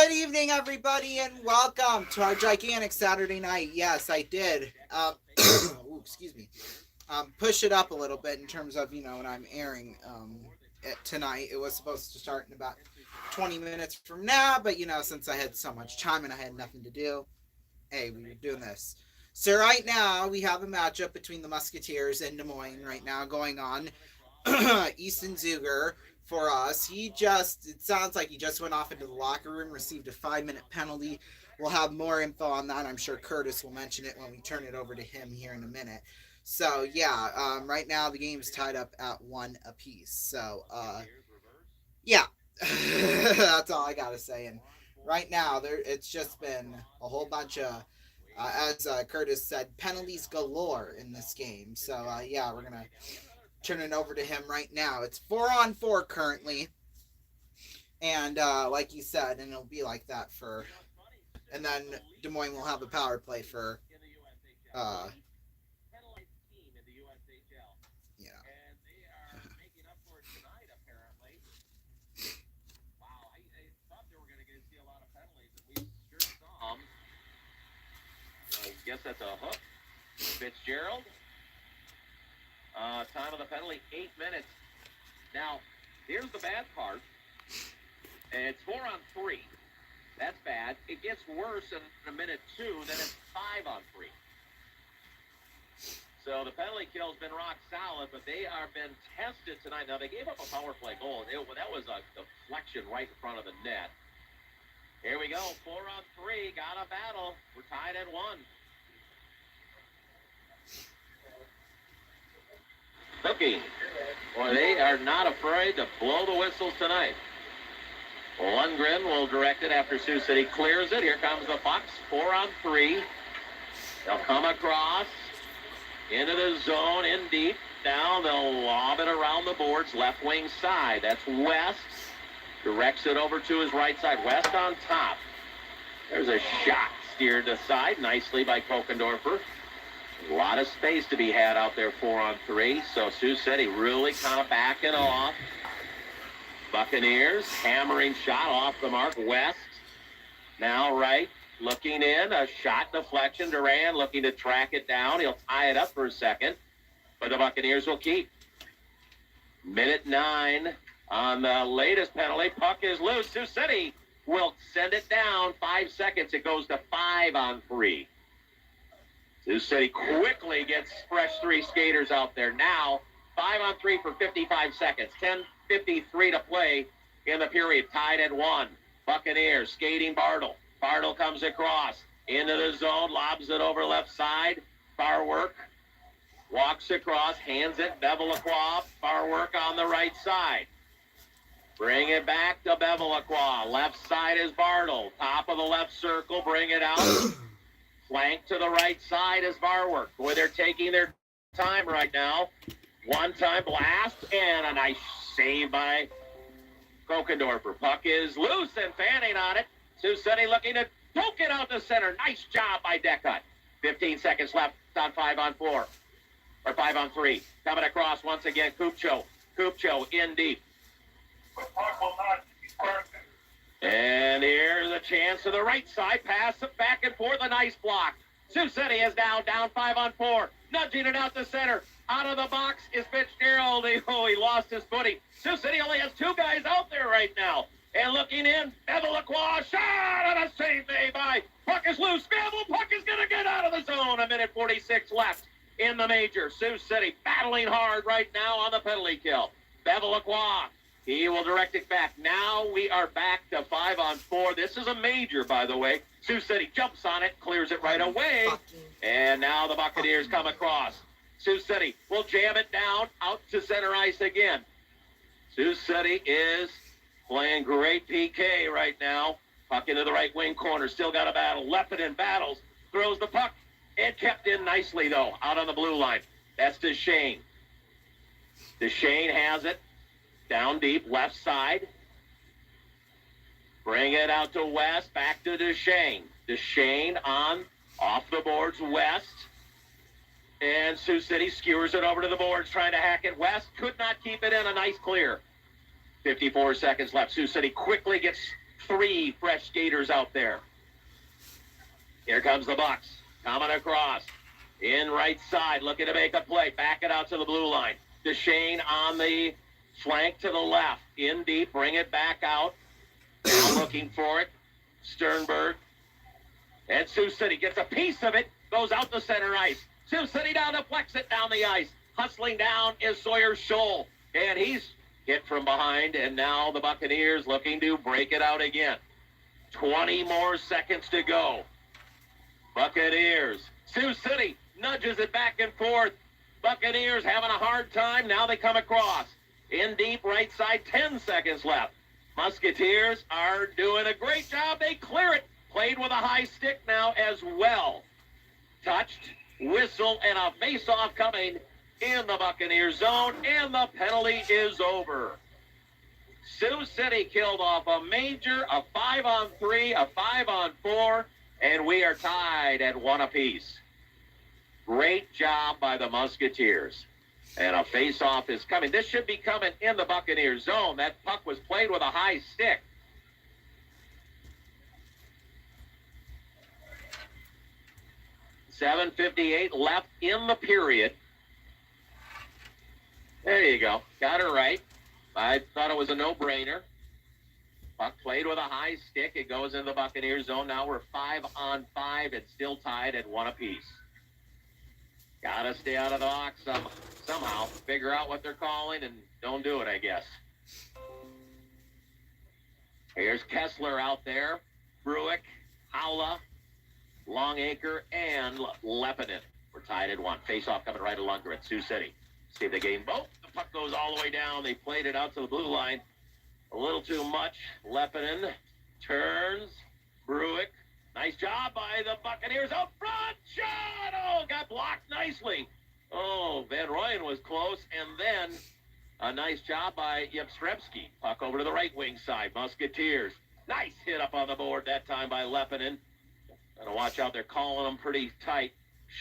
Good evening, everybody, and welcome to our gigantic Saturday night. Yes, I did. Ooh, excuse me. Push it up a little bit in terms of when I'm airing it tonight. It was supposed to start in about 20 minutes from now, but since I had so much time and I had nothing to do, hey, we were doing this. So right now we have a matchup between the Musketeers and Des Moines right now going on. Easton Zuger for us. It sounds like he just went off into the locker room, received a 5-minute penalty. We'll have more info on that. I'm sure Curtis will mention it when we turn it over to him here in a minute. So, yeah, right now the game's tied up at one apiece. So, yeah, that's all I got to say. And right now, it's just been a whole bunch of, as Curtis said, penalties galore in this game. So, yeah, we're going to turn it over to him right now. It's 4-on-4 currently, and like you said, and it'll be like that for. And then Des Moines will have a power play for. Uh, you know. Guess that's a hook. Fitzgerald. Time of the penalty, 8 minutes. Now, here's the bad part. It's 4-on-3. That's bad. It gets worse in a minute 2, then it's 5-on-3. So the penalty kill's been rock solid, but they are been tested tonight. Now, they gave up a power play goal. That was a deflection right in front of the net. Here we go, 4-on-3. Got a battle. We're tied at 1. Cookie. Boy, they are not afraid to blow the whistles tonight. Lundgren will direct it after Sioux City clears it. Here comes the Bucks, 4-on-3. They'll come across into the zone, in deep. Now they'll lob it around the boards, left wing side. That's West. Directs it over to his right side. West on top. There's a shot steered aside nicely by Kokendorfer. A lot of space to be had out there, 4-on-3. So Sioux City really kind of backing off. Buccaneers, hammering shot off the mark. West, now right, looking in. A shot deflection. Duran looking to track it down. He'll tie it up for a second. But the Buccaneers will keep. Minute 9 on the latest penalty. Puck is loose. Sioux City will send it down. 5 seconds. It goes to 5-on-3. Sioux City quickly gets fresh 3 skaters out there. Now, 5-on-3 for 55 seconds. 10:53 to play in the period. Tied at 1. Buccaneers skating Bartle. Bartle comes across into the zone, lobs it over left side. Far work. Walks across, hands it. Bevilacqua. Far work on the right side. Bring it back to Bevilacqua. Left side is Bartle. Top of the left circle. Bring it out. Flank to the right side is Varwork. Boy, they're taking their time right now. One-time blast and a nice save by Kokendorfer. Puck is loose and fanning on it. Sioux City looking to poke it out the center. Nice job by Deckut. 15 seconds left on 5-on-4. Or 5-on-3. Coming across once again, Kupcho. Kupcho in deep. And here's a chance to the right side. Pass it back and forth. A nice block. Sioux City is down 5-on-4. Nudging it out the center. Out of the box is Fitzgerald. He lost his footing. Sioux City only has 2 guys out there right now. And looking in, Bevilacqua, shot and a save made by. Puck is loose. Scramble. Puck is going to get out of the zone. 1:46 left in the major. Sioux City battling hard right now on the penalty kill. Bevilacqua. He will direct it back. Now we are back to 5-on-4. This is a major, by the way. Sioux City jumps on it, clears it right away. And now the Buccaneers come across. Sioux City will jam it down out to center ice again. Sioux City is playing great PK right now. Puck into the right wing corner. Still got a battle. Leppinen battles. Throws the puck. And kept in nicely, though, out on the blue line. That's Duchesne. Duchesne has it. Down deep, left side. Bring it out to West, back to Duchesne. Duchesne on, off the boards, West. And Sioux City skewers it over to the boards, trying to hack it. West could not keep it in. A nice clear. 54 seconds left. Sioux City quickly gets 3 fresh skaters out there. Here comes the Bucks. Coming across. In right side, looking to make a play. Back it out to the blue line. Duchesne on the flank to the left. In deep, bring it back out. Now looking for it. Sternberg. And Sioux City gets a piece of it. Goes out the center ice. Sioux City down to flex it down the ice. Hustling down is Sawyer Scholl. And he's hit from behind. And now the Buccaneers looking to break it out again. 20 more seconds to go. Buccaneers. Sioux City nudges it back and forth. Buccaneers having a hard time. Now they come across. In deep right side, 10 seconds left. Musketeers are doing a great job. They clear it. Played with a high stick now as well. Touched, whistle, and a face-off coming in the Buccaneer zone, and the penalty is over. Sioux City killed off a major, a 5-on-3, a 5-on-4, and we are tied at 1 apiece. Great job by the Musketeers. And a face-off is coming. This should be coming in the Buccaneer zone. That puck was played with a high stick. .758 left in the period. There you go. Got it right. I thought it was a no-brainer. Puck played with a high stick. It goes in the Buccaneer zone. Now we're 5-on-5. It's still tied at 1 apiece. Gotta stay out of the box somehow. Figure out what they're calling and don't do it, I guess. Here's Kessler out there. Bruick, Howla, Longacre, and Lepinin. We're tied at 1. Face-off coming right along at Sioux City. See if they gain both. The puck goes all the way down. They played it out to the blue line. A little too much. Lepinin turns. Bruick. Nice job by the Buccaneers. Out front. Shot. Oh, got blocked nicely. Oh, Van Rooyen was close. And then a nice job by Ypstremski. Puck over to the right wing side. Musketeers. Nice hit up on the board that time by Lepinin. Gotta watch out. They're calling them pretty tight.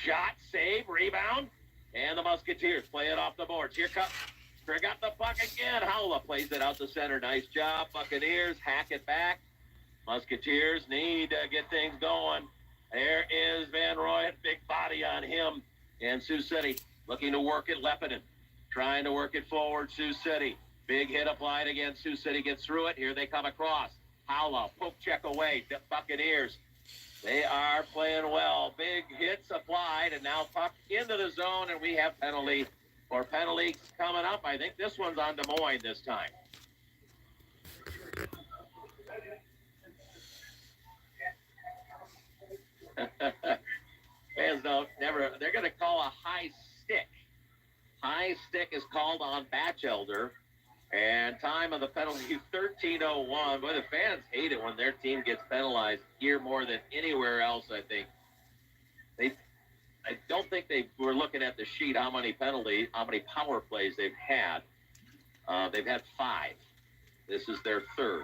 Shot, save, rebound. And the Musketeers play it off the boards. Here comes. Got the puck again. Howla plays it out to center. Nice job. Buccaneers hack it back. Musketeers need to get things going. There is Van Rooyen. Big body on him. And Sioux City looking to work it. Lepinin trying to work it forward. Sioux City. Big hit applied again. Sioux City gets through it. Here they come across. Howla. Poke check away. The Buccaneers. They are playing well. Big hits applied. And now puck into the zone. And we have penalty. Or penalties coming up. I think this one's on Des Moines this time. Fans don't never. They're going to call a high stick. High stick is called on Batchelder, and time of the penalty 13:01. Boy, the fans hate it when their team gets penalized here more than anywhere else. I think I don't think they were looking at the sheet how many power plays they've had. They've had 5. This is their 3rd.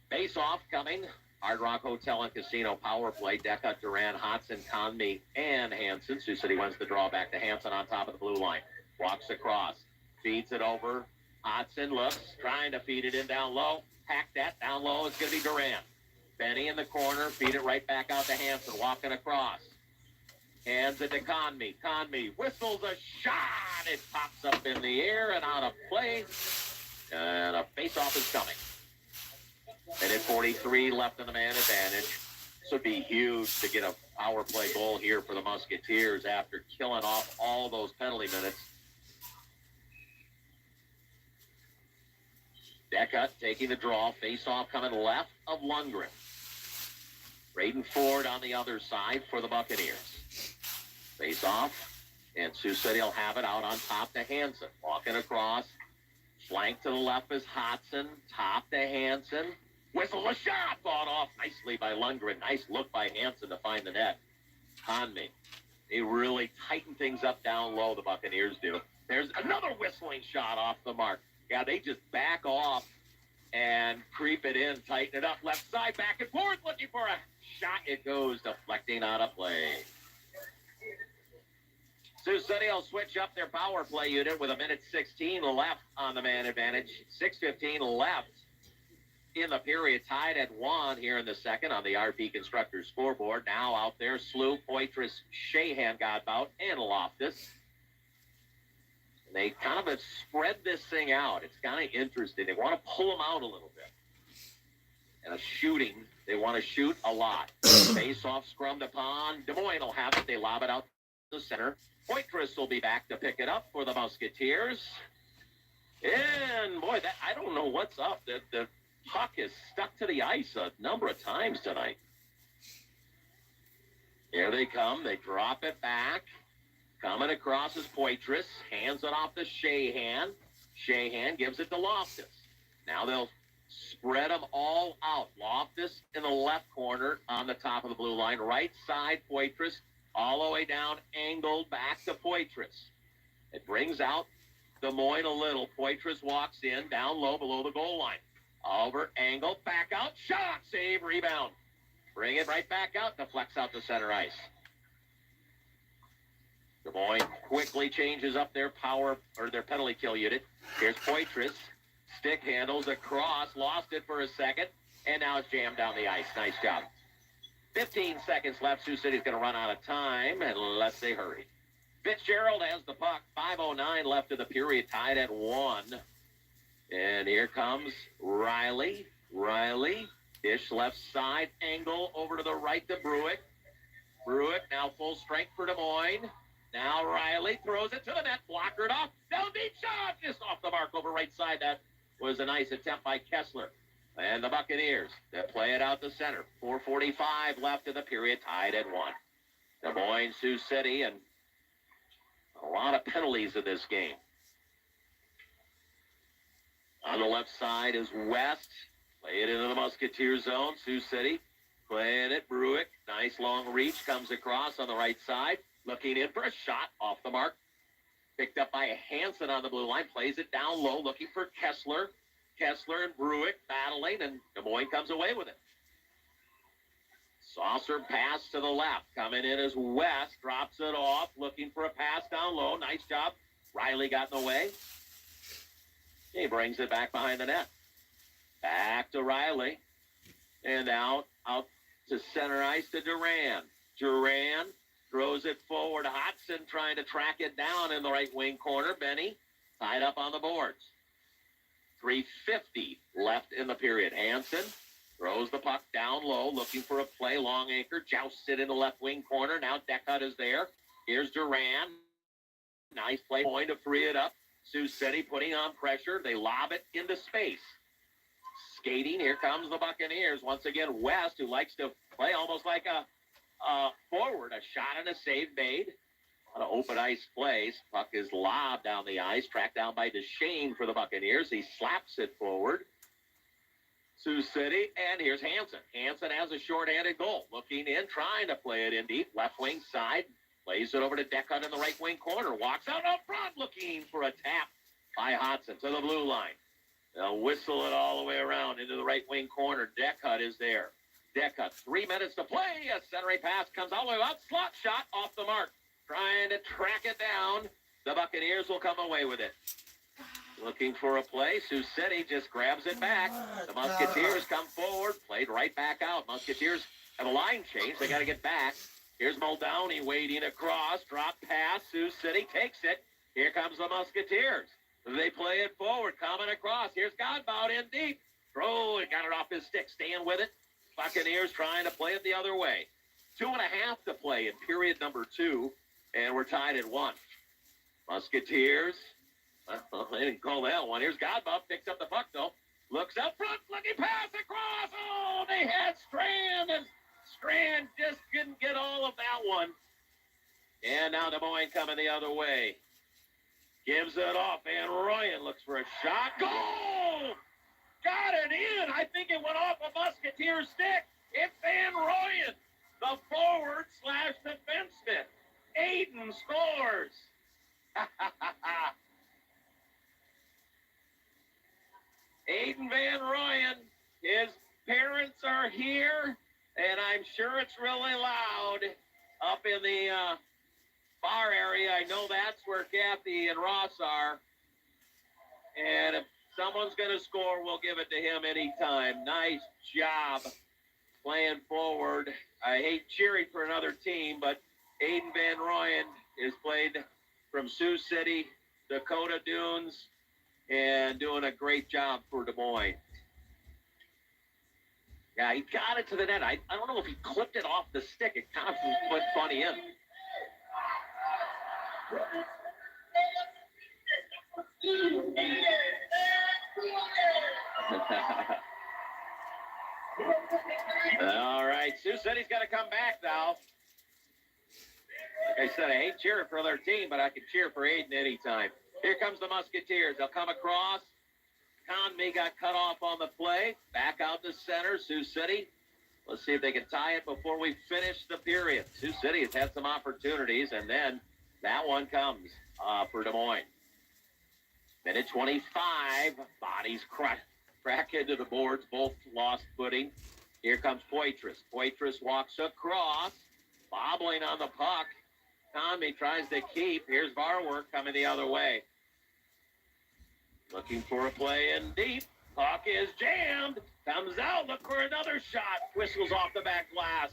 Face-off coming. Hard Rock Hotel and Casino power play. Deca, Duran, Hodson, Conmee, and Hansen. Sioux City wins the draw back to Hansen on top of the blue line. Walks across. Feeds it over. Hodson looks. Trying to feed it in down low. Hack that down low. It's going to be Duran. Benny in the corner. Feed it right back out to Hansen. Walking across. Hands it to Conmee. Conmee whistles a shot. It pops up in the air and out of play. And a face-off is coming. Minute 43 left in the man advantage. This would be huge to get a power play goal here for the Musketeers after killing off all those penalty minutes. Deca taking the draw. Face-off coming left of Lundgren. Braden Ford on the other side for the Buccaneers. Face off, and Sioux City will have it out on top to Hansen. Walking across, flank to the left is Hodson, top to Hansen. Whistle a shot, fought off nicely by Lundgren. Nice look by Hansen to find the net. Conmee, they really tighten things up down low, the Buccaneers do. There's another whistling shot off the mark. Yeah, they just back off and creep it in, tighten it up. Left side, back and forth, looking for a shot. It goes deflecting out of play. Sioux City will switch up their power play unit with a minute 16 left on the man advantage. 6:15 left in the period, tied at 1 here in the second on the RP Constructors scoreboard. Now out there, Slough, Poitras, Shahan, Godbout, and Loftus. They kind of have spread this thing out. It's kind of interesting. They want to pull them out a little bit. And a shooting, they want to shoot a lot. Face-off scrummed upon. Des Moines will have it. They lob it out to the center. Poitras will be back to pick it up for the Musketeers. And, boy, I don't know what's up. The puck is stuck to the ice a number of times tonight. Here they come. They drop it back. Coming across is Poitras. Hands it off to Shahan. Shahan gives it to Loftus. Now they'll spread them all out. Loftus in the left corner on the top of the blue line. Right side, Poitras. All the way down, angled back to Poitras. It brings out Des Moines a little. Poitras walks in, down low below the goal line. Over, angle, back out, shot, save, rebound. Bring it right back out, deflects out to center ice. Des Moines quickly changes up their power, or their penalty kill unit. Here's Poitras. Stick handles across, lost it for a second, and now it's jammed down the ice. Nice job. 15 seconds left. Sioux City's going to run out of time unless they hurry. Fitzgerald has the puck. 5:09 left in the period, tied at 1. And here comes Riley. Riley, dish left side, angle over to the right to Bruick. Bruick now full strength for Des Moines. Now Riley throws it to the net, blockered off. Down deep shot, just off the mark over right side. That was a nice attempt by Kessler. And the Buccaneers, they play it out the center. 4:45 left in the period, tied at 1. Des Moines, Sioux City, and a lot of penalties in this game. On the left side is West. Play it into the Musketeer zone. Sioux City playing it. Bruick, nice long reach, comes across on the right side. Looking in for a shot off the mark. Picked up by Hansen on the blue line. Plays it down low, looking for Kessler. Kessler and Bruick battling, and Des Moines comes away with it. Saucer pass to the left. Coming in as West. Drops it off. Looking for a pass down low. Nice job. Riley got in the way. He brings it back behind the net. Back to Riley. And out to center ice to Duran. Duran throws it forward. Hodson trying to track it down in the right wing corner. Benny tied up on the boards. 3:50 left in the period. Hansen throws the puck down low, looking for a play. Long anchor, jousts it in the left wing corner. Now Deckhut is there. Here's Duran. Nice play, point to free it up. Sioux City putting on pressure. They lob it into space. Skating, here comes the Buccaneers. Once again, West, who likes to play almost like a forward. A shot and a save made. On an open ice plays. Puck is lobbed down the ice. Tracked down by Duchesne for the Buccaneers. He slaps it forward. Sioux City, and here's Hansen. Hansen has a short-handed goal. Looking in, trying to play it in deep. Left wing side. Plays it over to Deckhut in the right wing corner. Walks out up front, looking for a tap by Hodson to the blue line. They'll whistle it all the way around into the right wing corner. Deckhut is there. Deckhut, 3 minutes to play. A centering pass comes all the way out. Slot shot off the mark. Trying to track it down. The Buccaneers will come away with it. Looking for a play. Sioux City just grabs it back. The Musketeers come forward. Played right back out. Musketeers have a line change. They got to get back. Here's Muldowney waiting across. Drop pass. Sioux City takes it. Here comes the Musketeers. They play it forward. Coming across. Here's Godbout in deep. Throw. He got it off his stick. Staying with it. Buccaneers trying to play it the other way. 2.5 to play in period number 2. And we're tied at 1. Musketeers. Well, they didn't call that one. Here's Godbout. Picks up the puck, though. Looks out front. Flicking pass across. Oh, they had Strand. And Strand just couldn't get all of that one. And now Des Moines coming the other way. Gives it off. Van Royen looks for a shot. Goal! Got it in. I think it went off a Musketeer stick. It's Van Royen, the forward / defenseman. Aiden scores. Aiden Van Royen, his parents are here, and I'm sure it's really loud up in the bar area. I know that's where Kathy and Ross are. And Someone's going to score. We'll give it to him anytime. Nice job playing forward. I hate cheering for another team, but Aiden Van Rooyen is played from Sioux City, Dakota Dunes, and doing a great job for Des Moines. Yeah, he got it to the net. I don't know if he clipped it off the stick. It kind of went funny in. All right, Sioux City's got to come back now. Like I said, I hate cheering for their team, but I can cheer for Aiden anytime. Here comes the Musketeers. They'll come across. Conmee got cut off on the play. Back out to center, Sioux City. Let's see if they can tie it before we finish the period. Sioux City has had some opportunities, and then that one comes for Des Moines. Minute 25. Bodies crack into the boards. Both lost footing. Here comes Poitras. Poitras walks across. Bobbling on the puck. Conmee tries to keep. Here's Varwork coming the other way. Looking for a play in deep. Puck is jammed. Comes out. Look for another shot. Whistles off the back glass.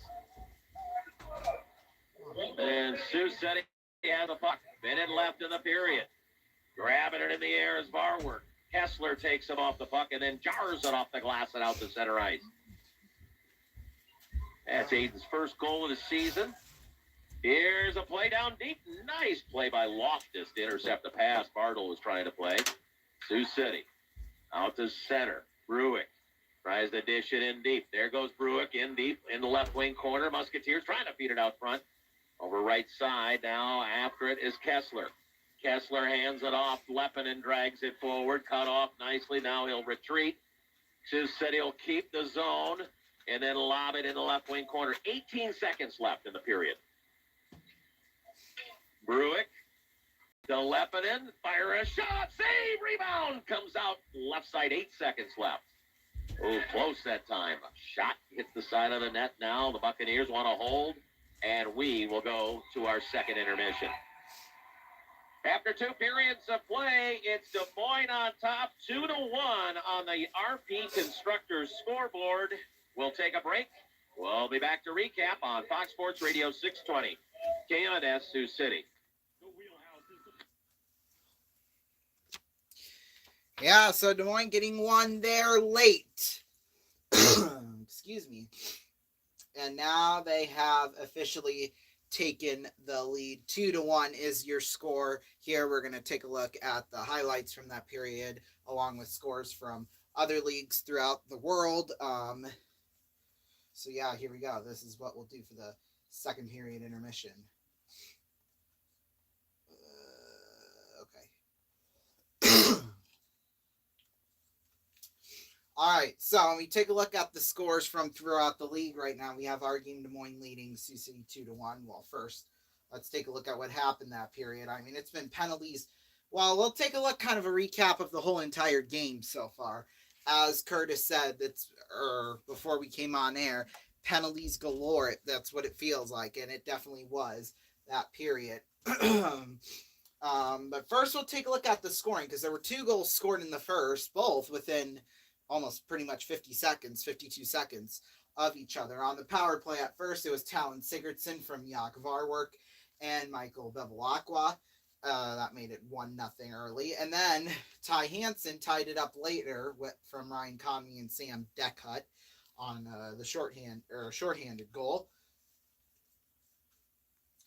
And Sioux City has the puck. Minute left in the period. Grabbing it in the air is Varwork. Kessler takes him off the puck and then jars it off the glass and out to center ice. That's Aiden's first goal of the season. Here's a play down deep. Nice play by Loftus to intercept the pass Bartle was trying to play. Sioux City out to center. Bruick tries to dish it in deep. There goes Bruick in deep in the left wing corner. Musketeers trying to feed it out front. Over right side. Now after it is Kessler. Kessler hands it off. Lepinen drags it forward. Cut off nicely. Now he'll retreat. Sioux City will keep the zone and then lob it in the left wing corner. 18 seconds left in the period. Bruick to Lepinen. Fire a shot. Save. Rebound. Comes out left side. 8 seconds left. Oh, close that time. A shot hits the side of the net now. The Buccaneers want to hold. And we will go to our second intermission. After 2 periods of play, it's Des Moines on top, 2-1 on the RP Constructors scoreboard. We'll take a break. We'll be back to recap on Fox Sports Radio 620, KNS Sioux City. Yeah, so Des Moines getting one there late. Excuse me. And now they have officially taken the lead. 2-1 is your score. Here we're going to take a look at the highlights from that period, along with scores from other leagues throughout the world. So yeah, here we go. This is what we'll do for the second period intermission. Okay. All right, so when we take a look at the scores from throughout the league right now, we have our game Des Moines leading Sioux City 2-1. Well, first, let's take a look at what happened that period. I mean, it's been penalties. Well, we'll take a look, kind of a recap of the whole entire game so far. As Curtis said, before we came on air, penalties galore. That's what it feels like, and it definitely was that period. But first, we'll take a look at the scoring, because there were 2 goals scored in the first, both within almost pretty much 52 seconds of each other. On the power play at first, it was Talon Sigurdsson from Jak Varwork and Michael Bevilacqua. That made it 1-0 early. And then Ty Hansen tied it up later from Ryan Conmee and Sam Deckhut on the shorthanded goal.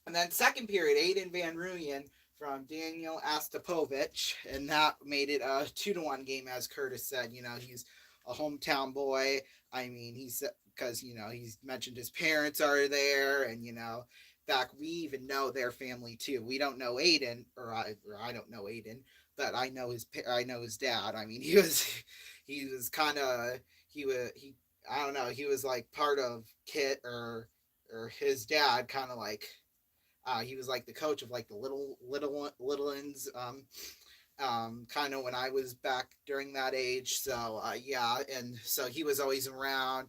And then second period, Aiden Van Rooyen from Daniel Astapovich, and that made it a 2-1 game, as Curtis said. You know, he's a hometown boy. I mean, because he's mentioned his parents are there, and in fact, we even know their family too. We don't know Aiden, or I don't know Aiden, but I know his dad. I mean, he was like part of Kit or his dad, kind of like. He was like the coach of like the Littlelands, kind of when I was back during that age. So yeah, and so he was always around.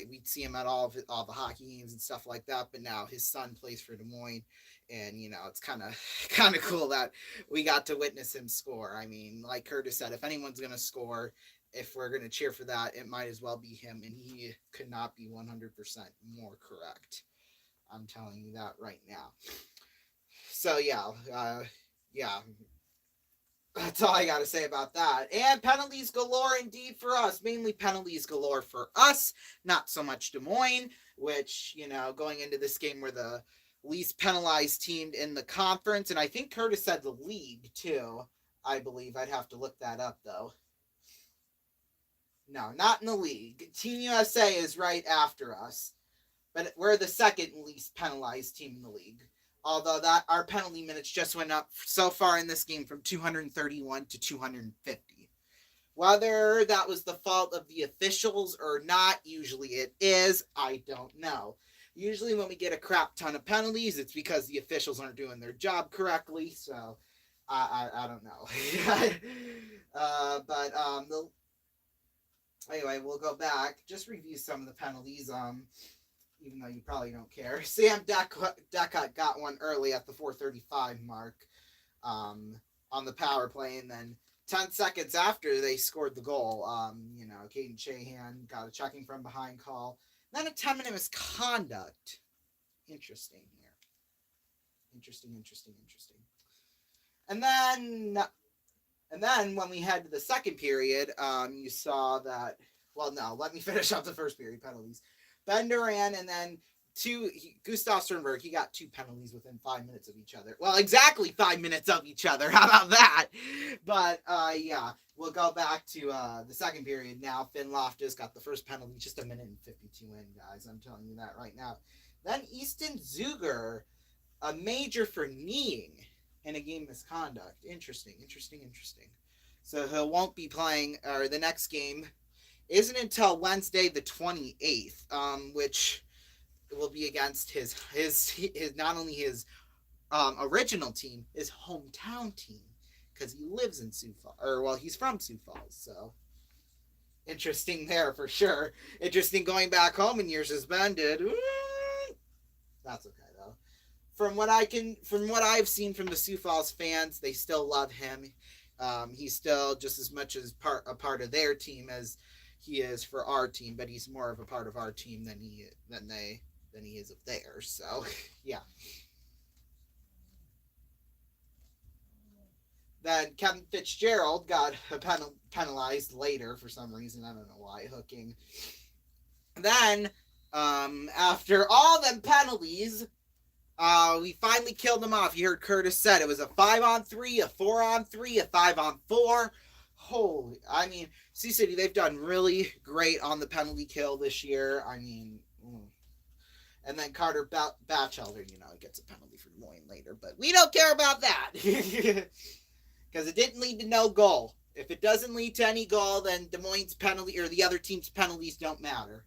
We'd see him at all the hockey games and stuff like that. But now his son plays for Des Moines, and it's kind of cool that we got to witness him score. I mean, like Curtis said, if anyone's gonna score, if we're gonna cheer for that, it might as well be him, and he could not be 100% more correct. I'm telling you that right now. So yeah, that's all I got to say about that. And penalties galore indeed for us. Mainly penalties galore for us, not so much Des Moines, which, going into this game, we're the least penalized team in the conference. And I think Curtis said the league, too. I believe. I'd have to look that up, though. No, not in the league. Team USA is right after us. But we're the second least penalized team in the league. Although our penalty minutes just went up so far in this game from 231 to 250. Whether that was the fault of the officials or not, usually it is, I don't know. Usually when we get a crap ton of penalties, it's because the officials aren't doing their job correctly, so I don't know. Anyway, we'll go back, just review some of the penalties. Even though you probably don't care. Sam Deckhut got one early at the 4:35 mark on the power play, and then 10 seconds after they scored the goal, Caden Shahan got a checking from behind call. Then a 10-minute misconduct. Interesting here. Interesting. And then when we head to the second period, you saw that, well, no, let me finish up the first period penalties. Ben Duran and then Gustav Sternberg, he got 2 penalties within 5 minutes of each other. Well, exactly 5 minutes of each other. How about that? But, we'll go back to the second period now. Finn Loftus got the first penalty, just a minute and 52 in, guys. I'm telling you that right now. Then Easton Zuger, a major for kneeing in a game misconduct. Interesting. So he won't be playing, or the next game isn't until Wednesday the 28th, which will be against his not only his original team, his hometown team, because he lives in Sioux Falls, he's from Sioux Falls, so interesting there for sure. Interesting going back home in years suspended. That's okay though. From what I've seen from the Sioux Falls fans, they still love him. He's still just as much as a part of their team as he is for our team, but he's more of a part of our team than he is of theirs. So, yeah. Then Kevin Fitzgerald got penalized later for some reason. I don't know why, hooking. Then, after all them penalties, we finally killed him off. You heard Curtis said it was a 5-on-3, a 4-on-3, a 5-on-4. Holy, I mean, Sioux City, they've done really great on the penalty kill this year. I mean, and then Carter Batchelder, gets a penalty for Des Moines later, but we don't care about that because it didn't lead to no goal. If it doesn't lead to any goal, then Des Moines' penalty or the other team's penalties don't matter.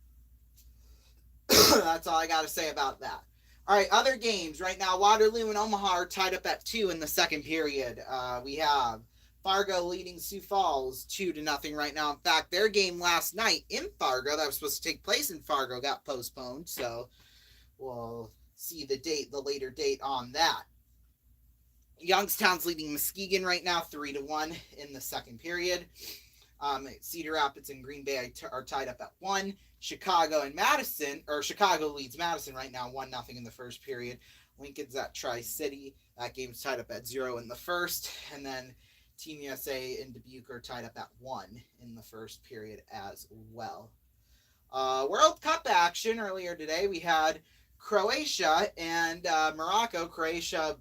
That's all I got to say about that. All right, other games right now. Waterloo and Omaha are tied up at 2 in the second period. We have Fargo leading Sioux Falls 2-0 right now. In fact, their game last night in Fargo that was supposed to take place in Fargo got postponed. So we'll see the later date on that. Youngstown's leading Muskegon right now 3-1 in the second period. Cedar Rapids and Green Bay are tied up at 1. Chicago leads Madison right now 1-0 in the first period. Lincoln's at Tri-City. That game's tied up at 0 in the first. And then Team USA and Dubuque are tied up at 1 in the first period as well. World Cup action earlier today. We had Croatia and Morocco. Croatia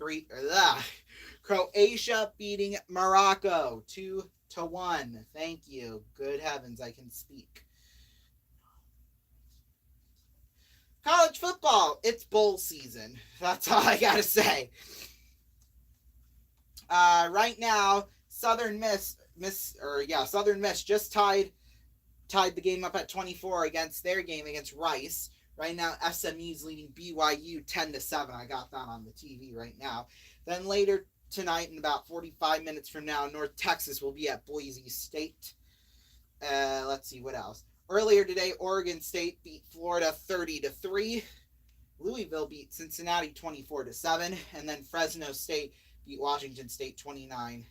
beating Morocco 2-1. Thank you. Good heavens, I can speak. College football, it's bowl season. That's all I gotta say. Right now, Southern Miss just tied the game up at 24 against their game against Rice. Right now, SMU's leading BYU 10-7. I got that on the TV right now. Then later tonight, in about 45 minutes from now, North Texas will be at Boise State. Let's see what else. Earlier today, Oregon State beat Florida 30-3. Louisville beat Cincinnati 24-7, and then Fresno State beat Washington State 29-6.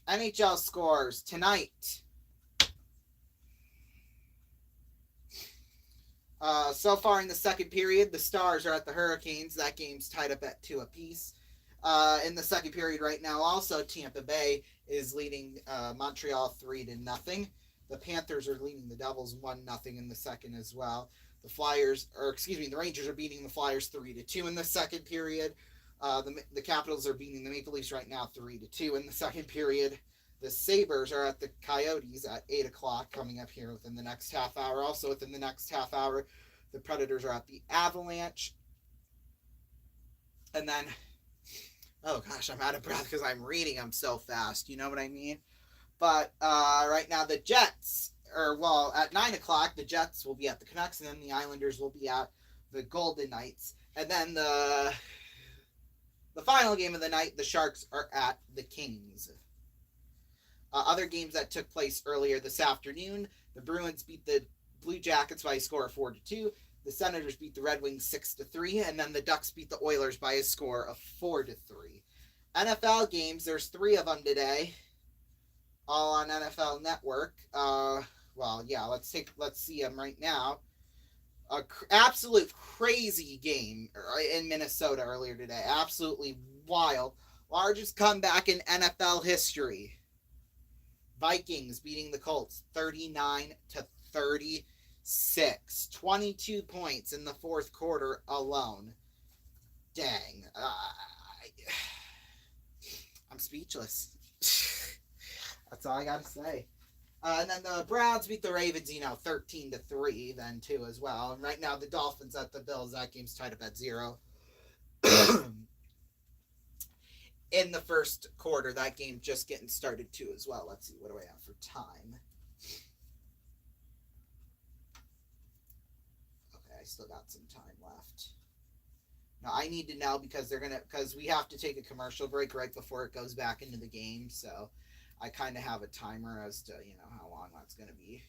NHL scores tonight. So far in the second period, the Stars are at the Hurricanes. That game's tied up at 2 apiece. In the second period right now, also Tampa Bay is leading Montreal 3-0. The Panthers are leading the Devils 1-0 in the second as well. The Rangers are beating the Flyers 3-2 in the second period. The Capitals are beating the Maple Leafs right now 3-2 in the second period. The Sabres are at the Coyotes at 8 o'clock coming up here within the next half hour. Also within the next half hour, the Predators are at the Avalanche. And then, oh gosh, I'm out of breath because I'm reading them so fast. You know what I mean? But right now the Jets, at 9 o'clock, the Jets will be at the Canucks, and then the Islanders will be at the Golden Knights. And then the final game of the night, the Sharks are at the Kings. Other games that took place earlier this afternoon, the Bruins beat the Blue Jackets by a score of 4-2. The Senators beat the Red Wings 6-3, and then the Ducks beat the Oilers by a score of 4-3. NFL games, there's 3 of them today, all on NFL Network. Let's see them right now. Absolute crazy game in Minnesota earlier today. Absolutely wild. Largest comeback in NFL history. Vikings beating the Colts 39-36. 22 points in the fourth quarter alone. Dang. I'm speechless. That's all I got to say. And then the Browns beat the Ravens, 13-3 then too as well. And right now the Dolphins at the Bills. That game's tied up at 0. In the first quarter, that game just getting started too as well. Let's see, what do I have for time? Okay, I still got some time left. Now I need to know because we have to take a commercial break right before it goes back into the game. So I kind of have a timer as to how long that's going to be.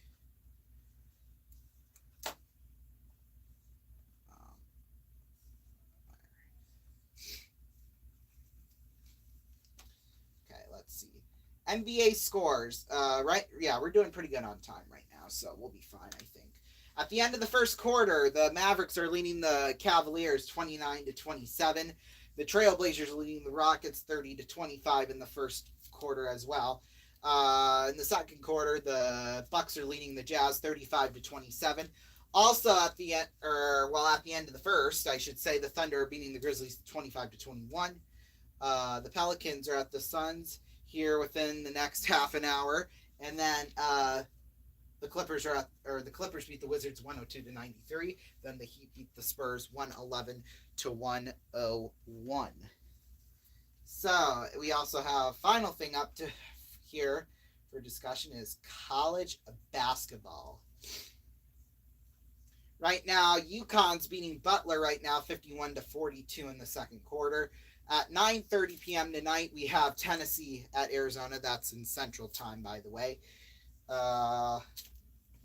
Let's see. NBA scores. We're doing pretty good on time right now, so we'll be fine, I think. At the end of the first quarter, the Mavericks are leading the Cavaliers 29-27. The Trailblazers are leading the Rockets 30-25 in the first quarter as well. In the second quarter, the Bucks are leading the Jazz 35-27. Also at the end of the first, I should say, the Thunder are beating the Grizzlies 25-21. The Pelicans are at the Suns here within the next half an hour, and then the Clippers beat the Wizards 102-93. Then the Heat beat the Spurs 111-101. So we also have final thing up to here for discussion is college basketball. Right now, UConn's beating Butler right now 51-42 in the second quarter. At 9:30 p.m. tonight, we have Tennessee at Arizona. That's in Central Time, by the way. I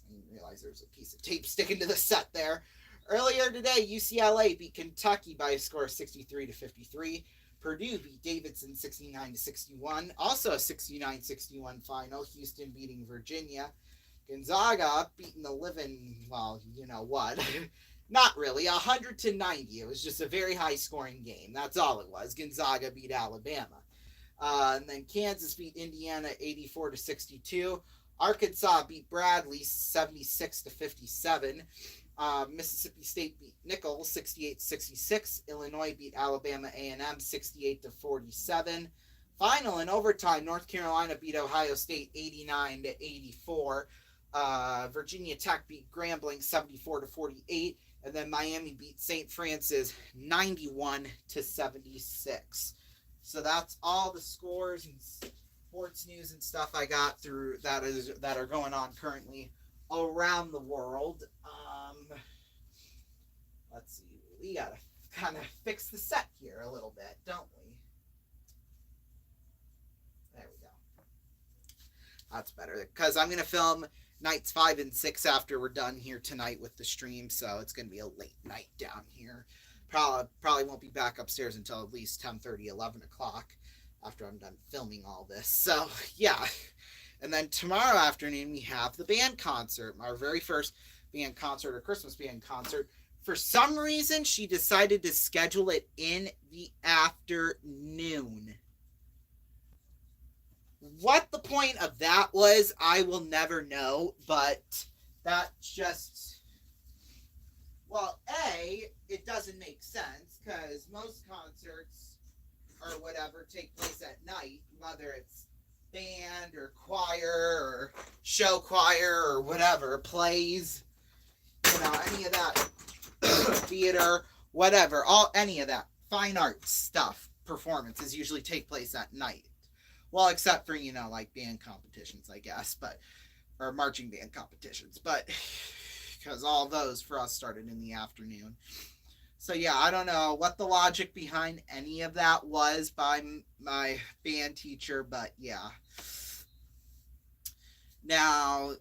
didn't realize there's a piece of tape sticking to the set there. Earlier today, UCLA beat Kentucky by a score of 63-53. Purdue beat Davidson 69-61. Also a 69-61 final. Houston beating Virginia. Gonzaga beating the living, what? Not really, 100-90. It was just a very high-scoring game. That's all it was. Gonzaga beat Alabama. And then Kansas beat Indiana 84-62. Arkansas beat Bradley 76-57. Mississippi State beat Nicholls 68-66. Illinois beat Alabama A&M 68-47. Final in overtime, North Carolina beat Ohio State 89-84. Virginia Tech beat Grambling 74-48. And then Miami beat St. Francis 91-76. So that's all the scores and sports news and stuff I got through that are going on currently around the world. Let's see. We gotta kind of fix the set here a little bit, don't we? There we go. That's better because I'm gonna film nights 5 and 6 after we're done here tonight with the stream, so it's going to be a late night down here. Probably won't be back upstairs until at least 10:30, 11 o'clock after I'm done filming all this. So, yeah. And then tomorrow afternoon, we have the band concert, our very first band concert or Christmas band concert. For some reason, she decided to schedule it in the afternoon. What the point of that was, I will never know, but that's just, well, it doesn't make sense, because most concerts or whatever take place at night, whether it's band or choir or show choir or whatever, plays, any of that, theater, whatever, any of that, fine arts stuff, performances usually take place at night. Well, except for, like band competitions, I guess, or marching band competitions, but because all those for us started in the afternoon. So yeah, I don't know what the logic behind any of that was by my band teacher, but yeah. Now,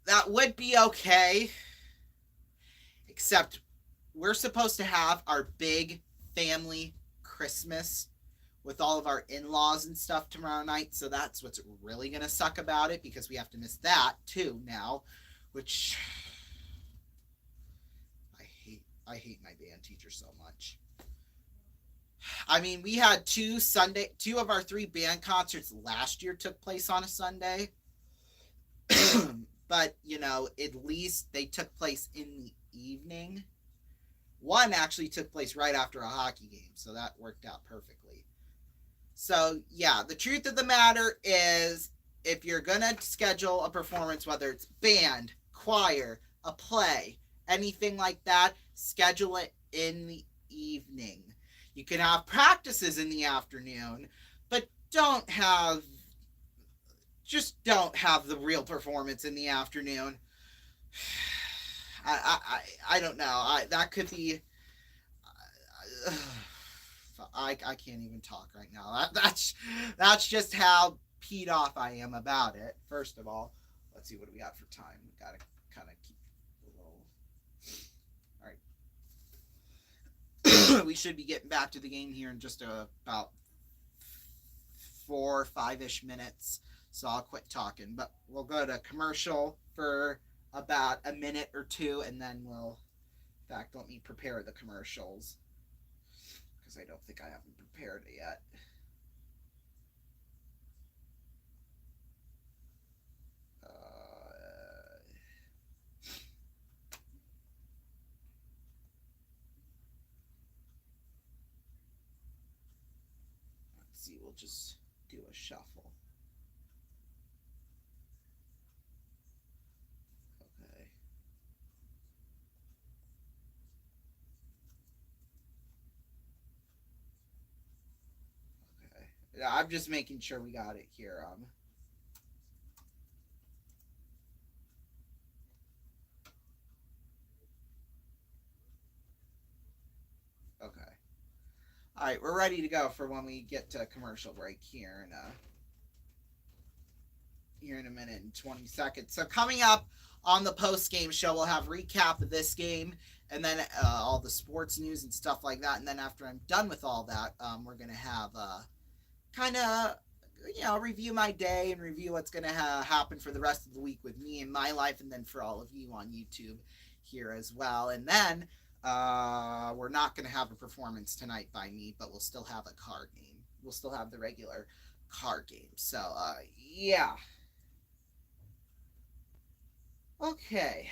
that would be okay, except we're supposed to have our big family Christmas with all of our in-laws and stuff tomorrow night, so that's what's really going to suck about it, because we have to miss that too now, which I hate my band teacher so much. I mean, we had two of our 3 band concerts last year took place on a Sunday, but at least they took place in the evening. One actually took place right after a hockey game, so that worked out perfectly. So, yeah, the truth of the matter is, if you're going to schedule a performance, whether it's band, choir, a play, anything like that, schedule it in the evening. You can have practices in the afternoon, but don't have the real performance in the afternoon. I don't know. That could be... I can't even talk right now. That's just how peed off I am about it. First of all, let's see what we got for time. We gotta kind of keep a little. All right. We should be getting back to the game here in just about 4 or 5-ish minutes. So I'll quit talking. But we'll go to commercial for about a minute or 2, and then we'll. In fact, let me prepare the commercials, because I don't think I haven't prepared it yet. Let's see, we'll just do a shuffle. Okay. Yeah, I'm just making sure we got it here. Okay. All right, we're ready to go for when we get to commercial break here in a minute and 20 seconds. So coming up on the post-game show, we'll have recap of this game, and then all the sports news and stuff like that. And then after I'm done with all that, we're going to have kind of, review my day and review what's going to happen for the rest of the week with me and my life, and then for all of you on YouTube here as well. And then we're not going to have a performance tonight by me, but we'll still have a card game. We'll still have the regular card game. So, yeah. Okay.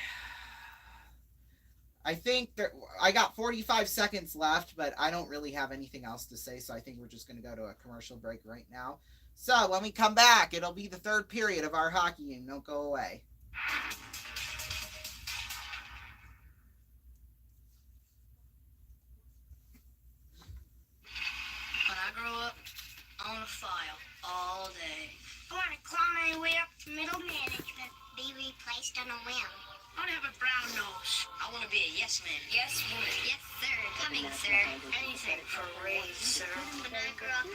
I think I got 45 seconds left, but I don't really have anything else to say, so I think we're just going to go to a commercial break right now. So when we come back, it'll be the 3rd period of our hockey game. Don't go away. When I grow up, I want to file all day. I want to claw my way up to middle management, be replaced on a whim. I want to have a brown nose. gosh, I want to be a yes man. Yes woman. Yes, sir. Coming, sir. Anything for a raise, sir. When I grow up,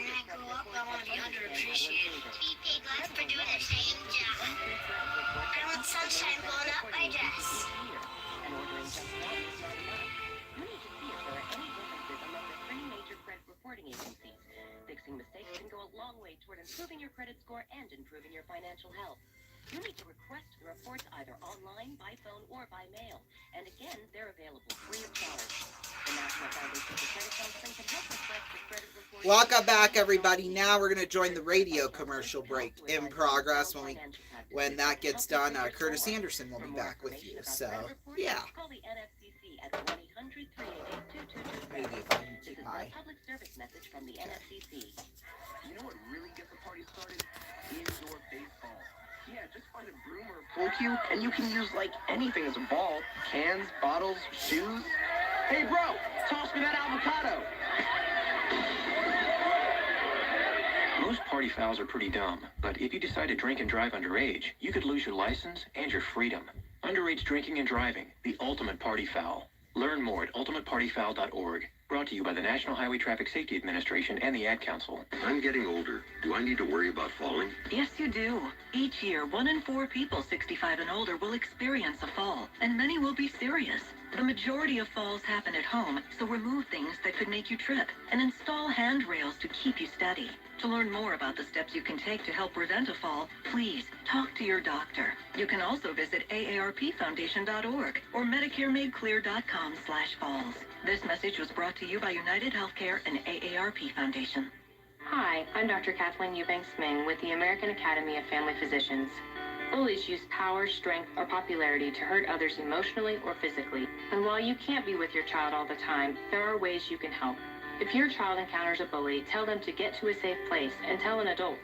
I want to be underappreciated. Be paid less for doing the same job. I want sunshine blowing up my dress. Reporting agencies. Fixing mistakes can go a long way toward improving your credit score and improving your financial health. You need to request the reports either online, by phone, or by mail. And again, they're available free of charge. The National Foundation for Credit Counseling can help request your credit report. Welcome back, everybody. Now we're going to join the radio commercial break in progress. When that gets done, Curtis Anderson will be back with you. So, yeah. Call the NFCC at 1-800-388-2222. Maybe if I can keep my... Public service message from the NFCC. You know what really gets the party started? Indoor baseball. Yeah, just find a broom or a pool cue, and you can use like anything as a ball. Cans, bottles, shoes. Hey bro, toss me that avocado. Most party fouls are pretty dumb, but if you decide to drink and drive underage, you could lose your license and your freedom. Underage drinking and driving, the ultimate party foul. Learn more at ultimatepartyfoul.org. Brought to you by the National Highway Traffic Safety Administration and the Ad Council. I'm getting older. Do I need to worry about falling? Yes, you do. Each year, 1 in 4 people 65 and older will experience a fall, and many will be serious. The majority of falls happen at home, so remove things that could make you trip and install handrails to keep you steady. To learn more about the steps you can take to help prevent a fall, please talk to your doctor. You can also visit aarpfoundation.org or medicaremadeclear.com/falls. This message was brought to you by United Healthcare and AARP Foundation. Hi, I'm Dr. Kathleen Eubanks-Ming with the American Academy of Family Physicians. Bullies use power, strength, or popularity to hurt others emotionally or physically. And while you can't be with your child all the time, there are ways you can help. If your child encounters a bully, tell them to get to a safe place and tell an adult.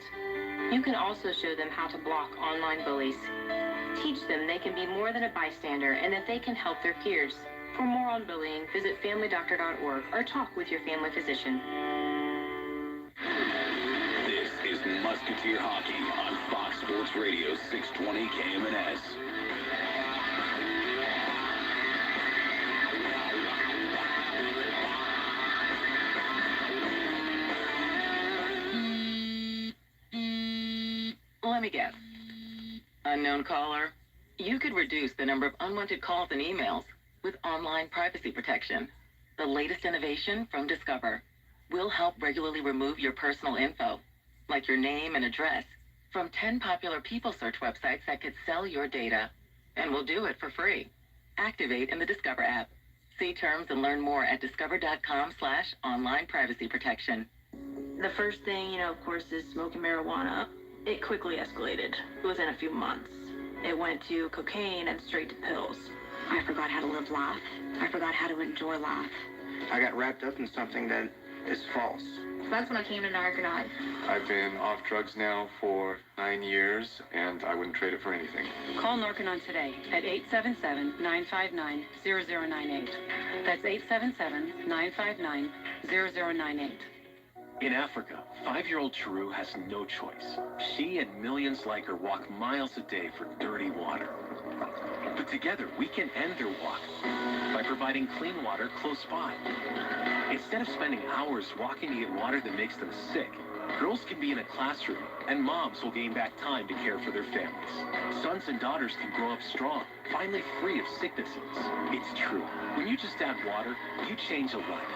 You can also show them how to block online bullies. Teach them they can be more than a bystander and that they can help their peers. For more on bullying, visit familydoctor.org or talk with your family physician. This is Musketeer Hockey on Fox Sports Radio 620 KMNS. Let me guess. Unknown caller. You could reduce the number of unwanted calls and emails with online privacy protection. The latest innovation from Discover will help regularly remove your personal info, like your name and address, from 10 popular people search websites that could sell your data, and we'll do it for free. Activate in the Discover app. See terms and learn more at discover.com/online privacy protection. The first thing, of course, is smoking marijuana. It quickly escalated within a few months. It went to cocaine and straight to pills. I forgot how to live life. I forgot how to enjoy life. I got wrapped up in something that is false. That's when I came to Narconon. I've been off drugs now for 9 years, and I wouldn't trade it for anything. Call Narconon today at 877-959-0098. That's 877-959-0098. In Africa, 5-year-old Chiru has no choice. She and millions like her walk miles a day for dirty water. But together, we can end their walk by providing clean water close by. Instead of spending hours walking to get water that makes them sick, girls can be in a classroom, and moms will gain back time to care for their families. Sons and daughters can grow up strong, finally free of sicknesses. It's true. When you just add water, you change a life.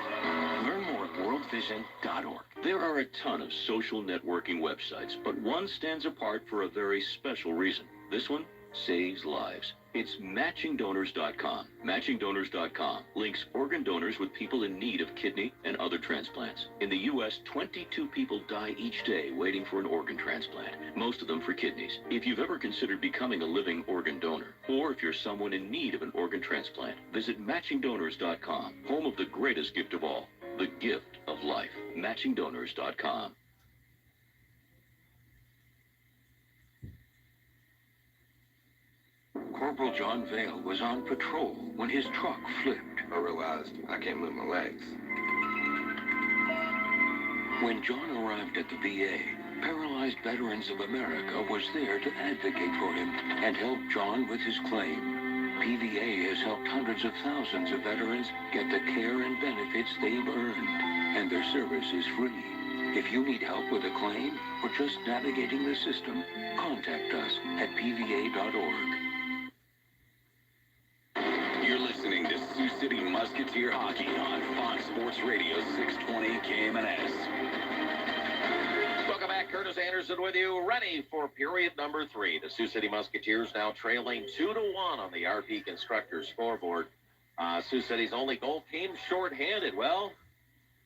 Learn more at worldvision.org. There are a ton of social networking websites, but one stands apart for a very special reason. This one saves lives. It's MatchingDonors.com. MatchingDonors.com links organ donors with people in need of kidney and other transplants. In the U.S., 22 people die each day waiting for an organ transplant, most of them for kidneys. If you've ever considered becoming a living organ donor, or if you're someone in need of an organ transplant, visit MatchingDonors.com, home of the greatest gift of all, the gift of life. MatchingDonors.com. Corporal John Vale was on patrol when his truck flipped. I realized I can't move my legs. When John arrived at the VA, Paralyzed Veterans of America was there to advocate for him and help John with his claim. PVA has helped hundreds of thousands of veterans get the care and benefits they've earned, and their service is free. If you need help with a claim or just navigating the system, contact us at pva.org. You're listening to Sioux City Musketeer Hockey on Fox Sports Radio 620 KMNS. Welcome back. Curtis Anderson with you, ready for period number 3. The Sioux City Musketeers now trailing 2-1 on the RP Constructors scoreboard. Sioux City's only goal came shorthanded. Well,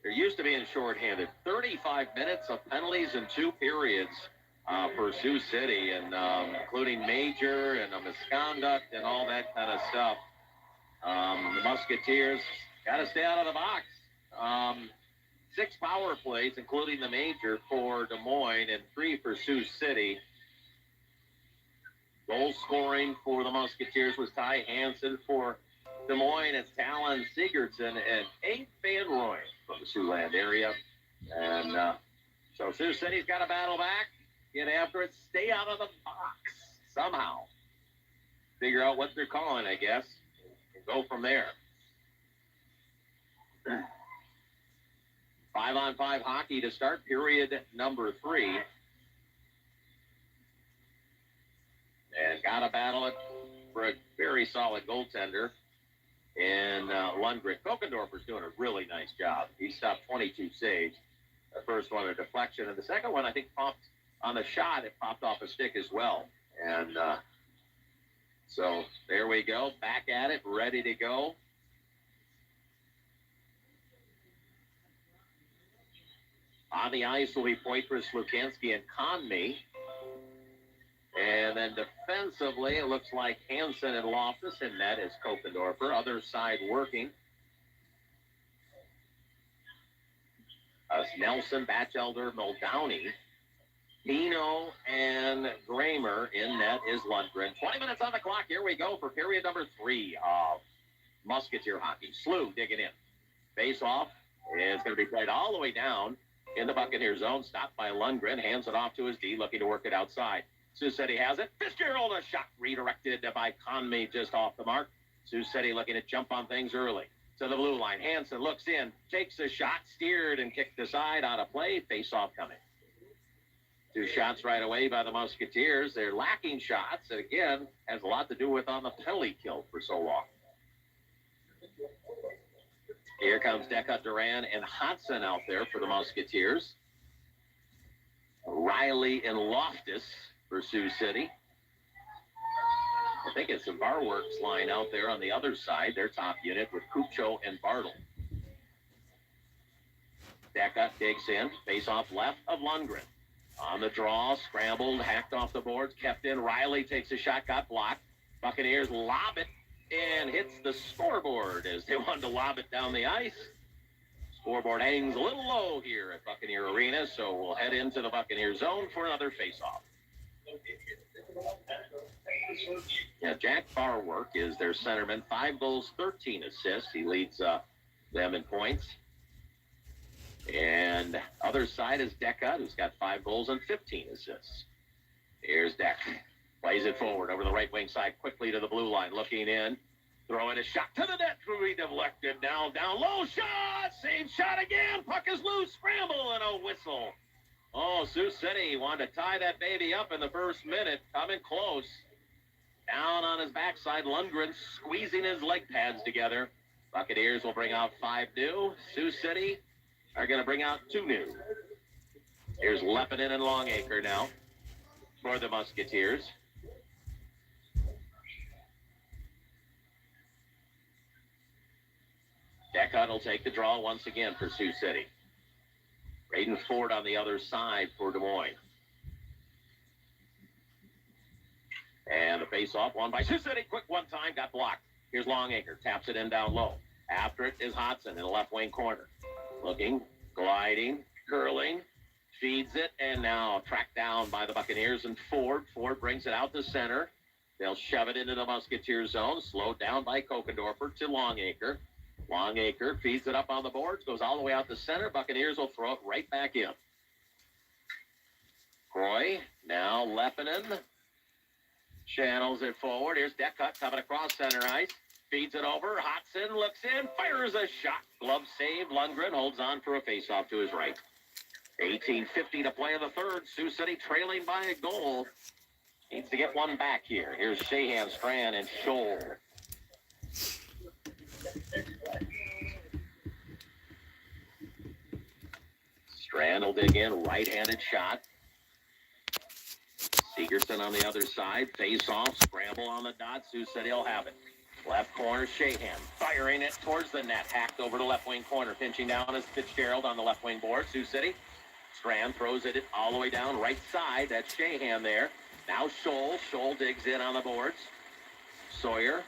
they're used to being shorthanded. 35 minutes of penalties in 2 periods for Sioux City, and including major and a misconduct and all that kind of stuff. The Musketeers got to stay out of the box. 6 power plays, including the major for Des Moines, and 3 for Sioux City. Goal scoring for the Musketeers was Ty Hansen. For Des Moines, it's Talon Sigurdsson and Abe Van Roy from the Siouxland area. And so Sioux City's got to battle back, get after it, stay out of the box somehow. Figure out what they're calling, I guess, and go from there. 5-on-5 hockey to start period number 3. And got to battle it for a very solid goaltender in Lundgren. Kokendorfer's doing a really nice job. He stopped 22 saves. The first one a deflection, and the second one I think popped on the shot. It popped off a stick as well. And so there we go. Back at it, ready to go. On the ice will be Poitras, Lukanski, and Conmee. And then defensively, it looks like Hansen and Loftus in net is Kokendorfer. Other side working. Nelson, Batchelder, Muldowney. Dino and Kramer in net is Lundgren. 20 minutes on the clock. Here we go for period number 3 of Musketeer hockey. Slew digging in. Face off. It's going to be played all the way down in the Buccaneer zone. Stopped by Lundgren. Hands it off to his D, looking to work it outside. Sioux City has it. Fitzgerald, a shot redirected by Conmee just off the mark. Sioux City looking to jump on things early. To the blue line. Hansen looks in, takes a shot, steered and kicked aside, out of play. Face off coming. 2 shots right away by the Musketeers. They're lacking shots. And again, has a lot to do with on the penalty kill for so long. Here comes Deca, Duran, and Hodson out there for the Musketeers. Riley and Loftus for Sioux City. I think it's the Barworks line out there on the other side, their top unit with Kucho and Bartle. Deca digs in, face off left of Lundgren. On the draw, scrambled, hacked off the boards, kept in. Riley takes a shot, got blocked. Buccaneers lob it and hits the scoreboard as they wanted to lob it down the ice. Scoreboard hangs a little low here at Buccaneer Arena, so we'll head into the Buccaneer zone for another face-off. Yeah, Jack Barwork is their centerman. 5 goals, 13 assists. He leads them in points. And other side is Deca, who's got 5 goals and 15 assists. Here's Deck. Plays it forward over the right wing side, quickly to the blue line, looking in. Throwing a shot to the net, Ruby deflected, down, low shot, same shot again, puck is loose, scramble, and a whistle. Oh, Sioux City wanted to tie that baby up in the first minute, coming close. Down on his backside, Lundgren squeezing his leg pads together. Buccaneers will bring out 5 new. Sioux City are going to bring out 2 new. Here's Lepinen and Longacre now for the Musketeers. Deckard will take the draw once again for Sioux City. Braden Ford on the other side for Des Moines. And the face-off won by Sioux City. Quick one time, got blocked. Here's Longacre, taps it in down low. After it is Hodson in the left wing corner. Looking, gliding, curling, feeds it, and now tracked down by the Buccaneers and Ford. Ford brings it out to center. They'll shove it into the Musketeer zone, slowed down by Kokendorfer to Longacre. Longacre feeds it up on the boards, goes all the way out to center. Buccaneers will throw it right back in. Croy, now Lepinen. Channels it forward. Here's Deckut coming across center ice. Feeds it over. Hotson looks in. Fires a shot. Glove save. Lundgren holds on for a faceoff to his right. 18:50 to play in the third. Sioux City trailing by a goal. Needs to get one back here. Here's Shahan, Strand, and Scholl. Strand will dig in. Right-handed shot. Segerson on the other side. Face off. Scramble on the dot. Sioux City will have it. Left corner, Shahan. Firing it towards the net. Hacked over to left wing corner. Pinching down is Fitzgerald on the left wing board. Sioux City. Strand throws it all the way down right side. That's Shahan there. Now Scholl. Scholl digs in on the boards. Sawyer.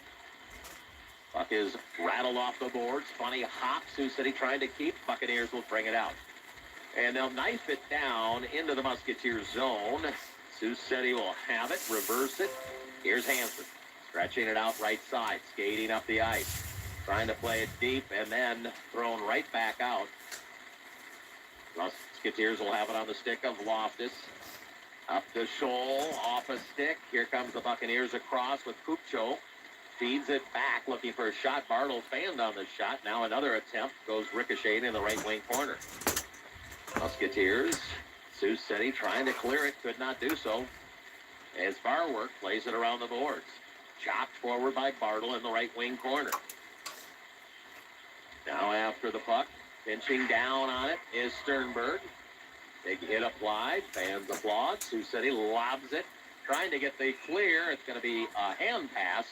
Puck is rattled off the boards. Funny hop. Sioux City trying to keep. Buccaneers will bring it out. And they'll knife it down into the Musketeer zone. Sioux City will have it. Reverse it. Here's Hansen. Stretching it out right side. Skating up the ice. Trying to play it deep and then thrown right back out. Musketeers will have it on the stick of Loftus. Up to Scholl, off a stick. Here comes the Buccaneers across with Kupcho. Feeds it back, looking for a shot. Bartle fanned on the shot. Now another attempt goes ricocheting in the right wing corner. Musketeers, Sioux City trying to clear it, could not do so. As Farwork plays it around the boards. Chopped forward by Bartle in the right wing corner. Now after the puck, pinching down on it is Sternberg. Big hit applied, fans applaud. Sioux City lobs it, trying to get the clear. It's going to be a hand pass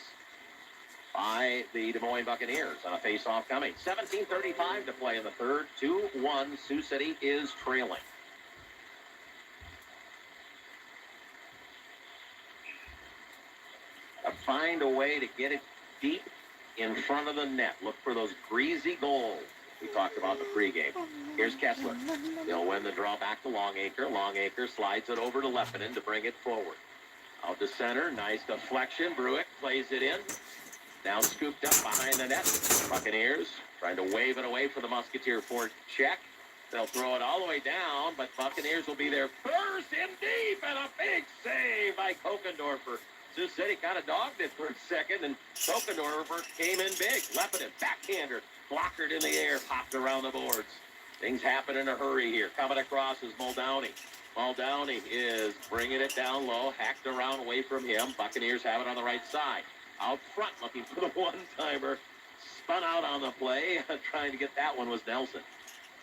by the Des Moines Buccaneers on a face-off coming. 17:35 to play in the third. 2-1, Sioux City is trailing. Find a way to get it deep in front of the net. Look for those greasy goals we talked about in the pregame. Here's Kessler. He'll win the draw back to Longacre. Longacre slides it over to Leppinen to bring it forward. Out to center. Nice deflection. Bruick plays it in. Now scooped up behind the net. Buccaneers trying to wave it away for the Musketeer for check. They'll throw it all the way down, but Buccaneers will be there first in deep, and a big save by Kokendorfer. Sioux City kind of dogged it for a second, and Kokendorfer came in big. Leppinen, backhander, blockered in the air, popped around the boards. Things happen in a hurry here. Coming across is Muldowney. Muldowney is bringing it down low, hacked around away from him. Buccaneers have it on the right side. Out front, looking for the one-timer. Spun out on the play. Trying to get that one was Nelson.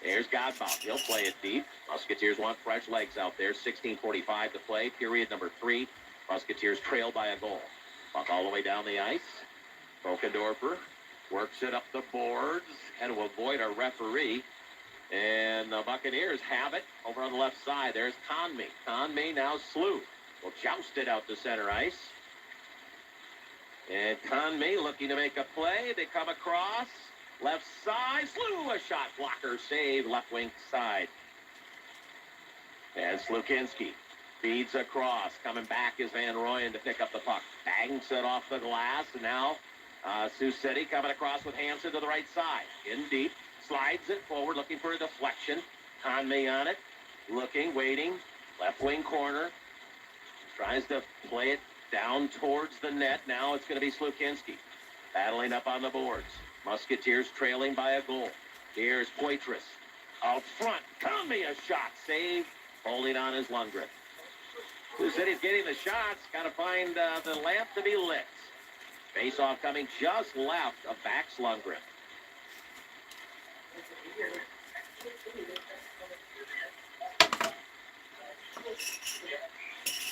There's Godbout. He'll play it deep. Musketeers want fresh legs out there. 16:45 to play. Period number 3. Musketeers trail by a goal. Puck all the way down the ice. Kokendorfer works it up the boards and will avoid a referee. And the Buccaneers have it over on the left side. There's Conmee. Conmee now Slew. Will joust it out to center ice. And Conmee looking to make a play. They come across. Left side. Slew a shot blocker. Save left wing side. And Slukinski feeds across. Coming back is Van Rooyen to pick up the puck. Bangs it off the glass. And now Sioux City coming across with Hansen to the right side. In deep. Slides it forward, looking for a deflection. Conmee on it. Looking, waiting. Left wing corner. Tries to play it down towards the net. Now it's going to be Slukinski. Battling up on the boards. Musketeers trailing by a goal. Here's Poitras. Out front. Conmee a shot. Save. Holding on is Lundgren. Sioux City's getting the shots. Got to find the lamp to be lit. Face-off coming just left of backs Lundgren.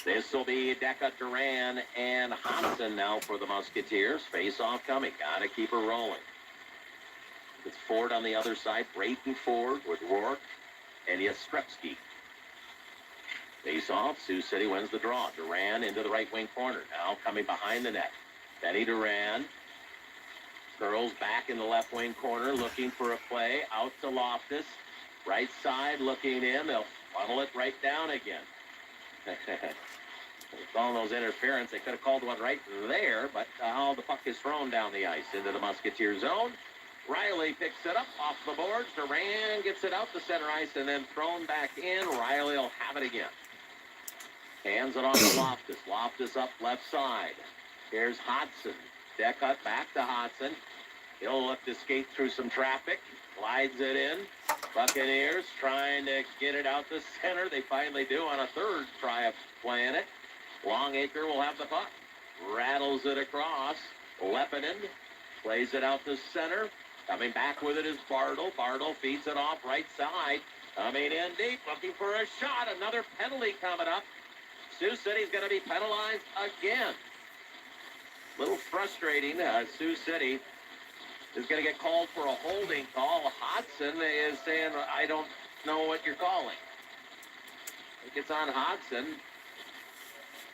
This will be Deckut, Duran, and Hansen now for the Musketeers. Face-off coming. Got to keep her rolling. It's Ford on the other side. Brayton Ford with Rourke and Yastrzemski. Face-off. Sioux City wins the draw. Duran into the right wing corner. Now coming behind the net. Benny Duran curls back in the left wing corner, looking for a play. Out to Loftus. Right side looking in. They'll funnel it right down again. Calling those interference. They could have called one right there, but the puck is thrown down the ice into the Musketeer zone. Riley picks it up off the boards. Duran gets it out to center ice and then thrown back in. Riley will have it again. Hands it on to Loftus. Loftus up left side. Here's Hodson. Deckut back to Hodson. He'll look to skate through some traffic. Glides it in. Buccaneers trying to get it out to center. They finally do on a third try of playing it. Longacre will have the puck. Rattles it across. Lepinen plays it out to center. Coming back with it is Bartle. Bartle feeds it off right side. Coming in deep, looking for a shot. Another penalty coming up. Sioux City's going to be penalized again. Little frustrating. Sioux City is going to get called for a holding call. Hodson is saying, I don't know what you're calling. It gets on Hodson.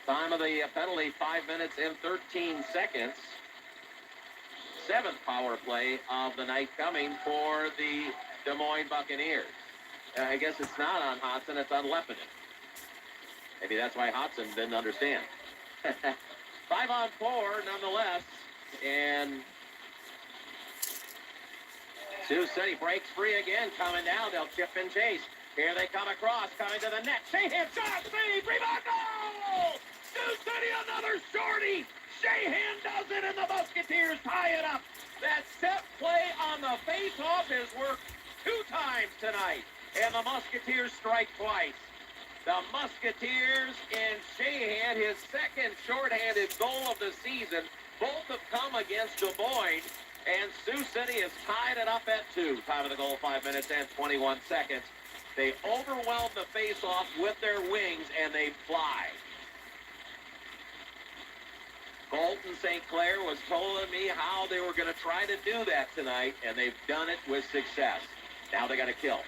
Time of the penalty, 5 minutes and 13 seconds. 7th power play of the night coming for the Des Moines Buccaneers. I guess it's not on Hodson, it's on Lepinen. Maybe that's why Hodson didn't understand. 5-on-4 nonetheless. And Sioux City breaks free again, coming down. They'll chip and chase. Here they come across, coming to the net. Shahan shot, save, rebound, goal! Sioux City, another shorty. Shahan does it, and the Musketeers tie it up. That set play on the face-off has worked 2 times tonight, and the Musketeers strike twice. The Musketeers and Shahan, his second shorthanded goal of the season. Both have come against Des Moines, and Sioux City has tied it up at 2. Time of the goal, 5 minutes and 21 seconds. They overwhelmed the face-off with their wings, and they fly. Colton St. Clair was telling me how they were going to try to do that tonight, and they've done it with success. Now they got to kill.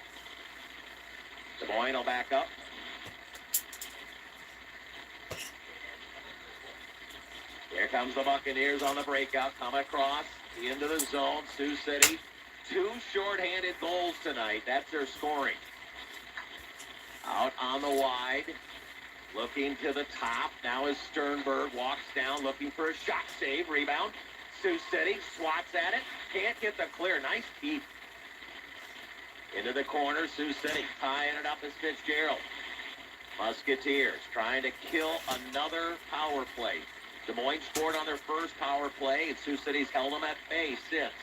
Des Moines will back up. Here comes the Buccaneers on the breakout. Come across into the zone. Sioux City, 2 shorthanded goals tonight. That's their scoring. Out on the wide. Looking to the top. Now is Sternberg. Walks down looking for a shot. Save. Rebound. Sioux City swats at it. Can't get the clear. Nice keep. Into the corner. Sioux City tying it up as Fitzgerald. Musketeers trying to kill another power play. Des Moines scored on their first power play, and Sioux City's held them at bay since.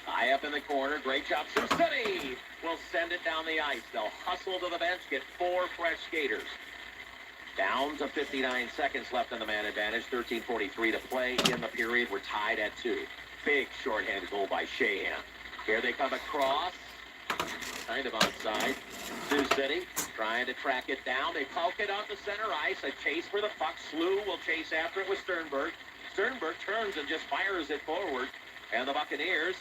High up in the corner, great job. Sioux City will send it down the ice. They'll hustle to the bench, get 4 fresh skaters. Down to 59 seconds left in the man advantage, 13:43 to play in the period. We're tied at 2. Big shorthanded goal by Shahan. Here they come across. Kind of onside. Sioux City trying to track it down. They poke it out to center ice. A chase for the puck. Slew will chase after it with Sternberg. Sternberg turns and just fires it forward. And the Buccaneers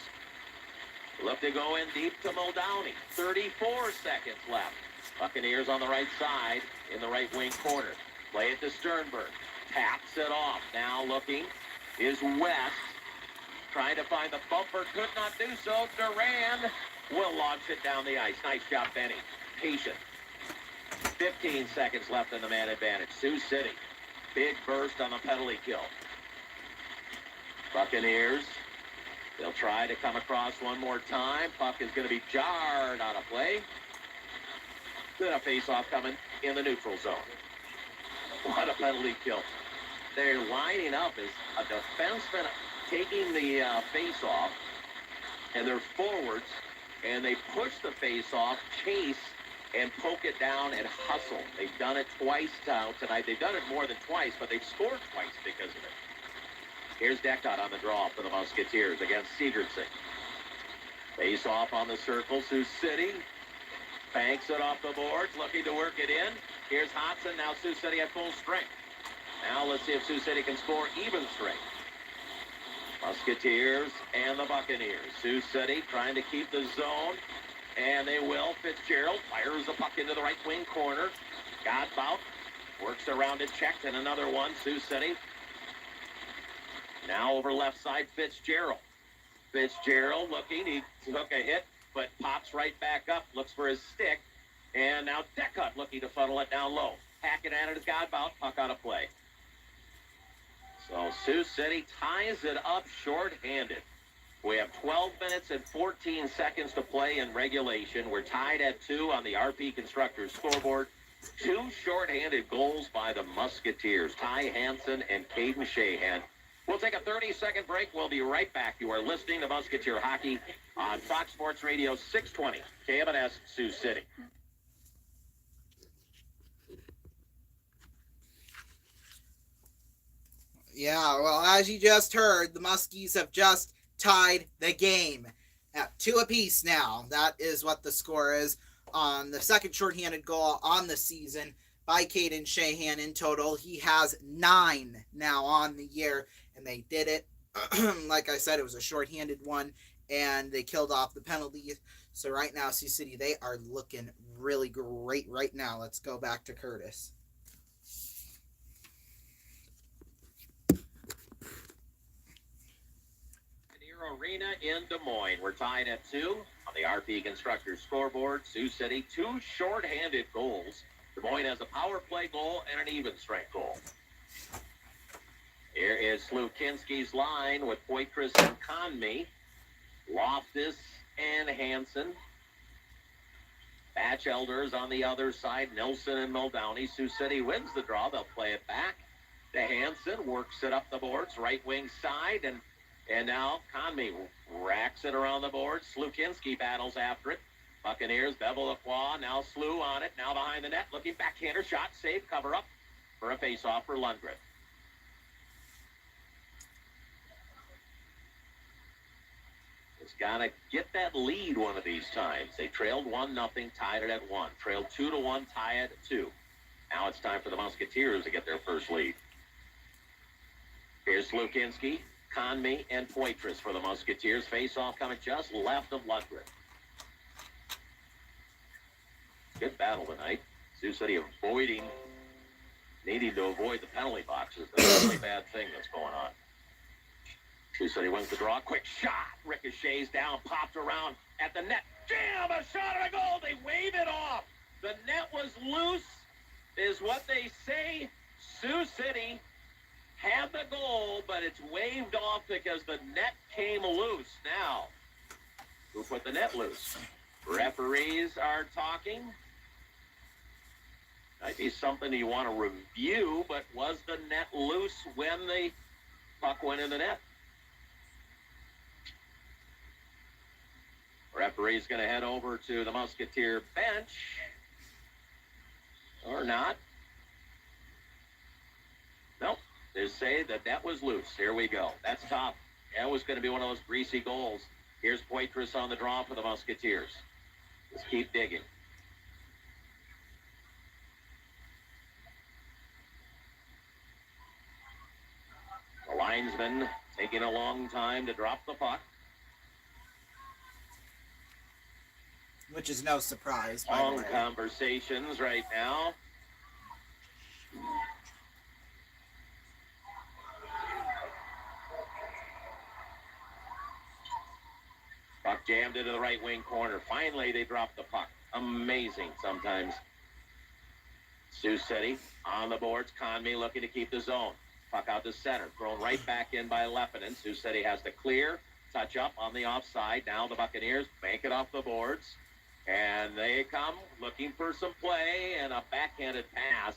look to go in deep to Muldowney. 34 seconds left. Buccaneers on the right side in the right wing corner. Play it to Sternberg. Taps it off. Now looking is West. Trying to find the bumper. Could not do so. Duran will launch it down the ice. Nice job, Benny. Patient. 15 seconds left in the man advantage. Sioux City. Big burst on the penalty kill. Buccaneers. They'll try to come across one more time. Puck is going to be jarred out of play. Then a face-off coming in the neutral zone. What a penalty kill. They're lining up as a defenseman taking the face-off, and they're forwards, and they push the face-off, chase, and poke it down and hustle. They've done it twice now tonight. They've done it more than twice, but they've scored twice because of it. Here's Deckut on the draw for the Musketeers against Sigurdsson. Face-off on the circle. Sioux City banks it off the boards, looking to work it in. Here's Hodson. Now Sioux City at full strength. Now let's see if Sioux City can score even strength. Musketeers and the Buccaneers. Sioux City trying to keep the zone, and they will. Fitzgerald fires the puck into the right wing corner. Godbout works around it, checked, and another one. Sioux City. Now over left side, Fitzgerald. Fitzgerald looking. He took a hit, but pops right back up, looks for his stick. And now Deckut looking to funnel it down low. Hacking at it is Godbout. Puck out of play. So Sioux City ties it up short-handed. We have 12 minutes and 14 seconds to play in regulation. We're tied at 2 on the RP Constructors scoreboard. 2 shorthanded goals by the Musketeers, Ty Hansen and Caden Shahan. We'll take a 30-second break. We'll be right back. You are listening to Musketeer Hockey on Fox Sports Radio 620, KMNS, Sioux City. Yeah, well, as you just heard, the Muskies have just tied the game at 2 apiece now. That is what the score is on the second shorthanded goal on the season by Caden Shahan. In total, he has 9 now on the year, and they did it. Like I said, it was a shorthanded one, and they killed off the penalty. So right now, Sioux City, they are looking really great right now. Let's go back to Curtis. Arena in Des Moines. We're tied at 2 on the RP Constructors scoreboard. Sioux City, 2 shorthanded goals. Des Moines has a power play goal and an even strength goal. Here is Slukinski's line with Poitras and Conmee, Loftus and Hansen. Batchelder's on the other side, Nelson and Muldowney. Sioux City wins the draw. They'll play it back to Hansen, works it up the boards, right wing side, and now Conmee racks it around the boards. Slukinski battles after it. Buccaneers, Bevel Lacroix, now Slew on it, now behind the net, looking backhander, shot, save, cover up for a face-off for Lundgren. It's got to get that lead one of these times. They trailed 1-0, tied it at 1. Trailed 2-1, tie it at 2. Now it's time for the Musketeers to get their first lead. Here's Slukinski, Conmee, and Poitras for the Musketeers. Face-off coming just left of Lundgren. Good battle tonight. Sioux City needing to avoid the penalty boxes. That's the only bad thing that's going on. Sioux City wins the draw. Quick shot. Ricochets down, popped around at the net. Jam! A shot and a goal. They wave it off. The net was loose, is what they say. Sioux City had the goal, but it's waved off because the net came loose. Now, who put the net loose? Referees are talking. Might be something you want to review, but was the net loose when the puck went in the net? Referee's going to head over to the Musketeer bench. Or not. Nope. They say that was loose. Here we go. That's tough. That was going to be one of those greasy goals. Here's Poitras on the draw for the Musketeers. Just keep digging. The linesman taking a long time to drop the puck. Which is no surprise. Long conversations right now. Puck jammed into the right wing corner. Finally, they dropped the puck. Amazing sometimes. Sioux City on the boards. Conmee looking to keep the zone. Puck out to center. Thrown right back in by Lepinen. Sioux City has to clear. Touch up on the offside. Now the Buccaneers bank it off the boards. And they come looking for some play and a backhanded pass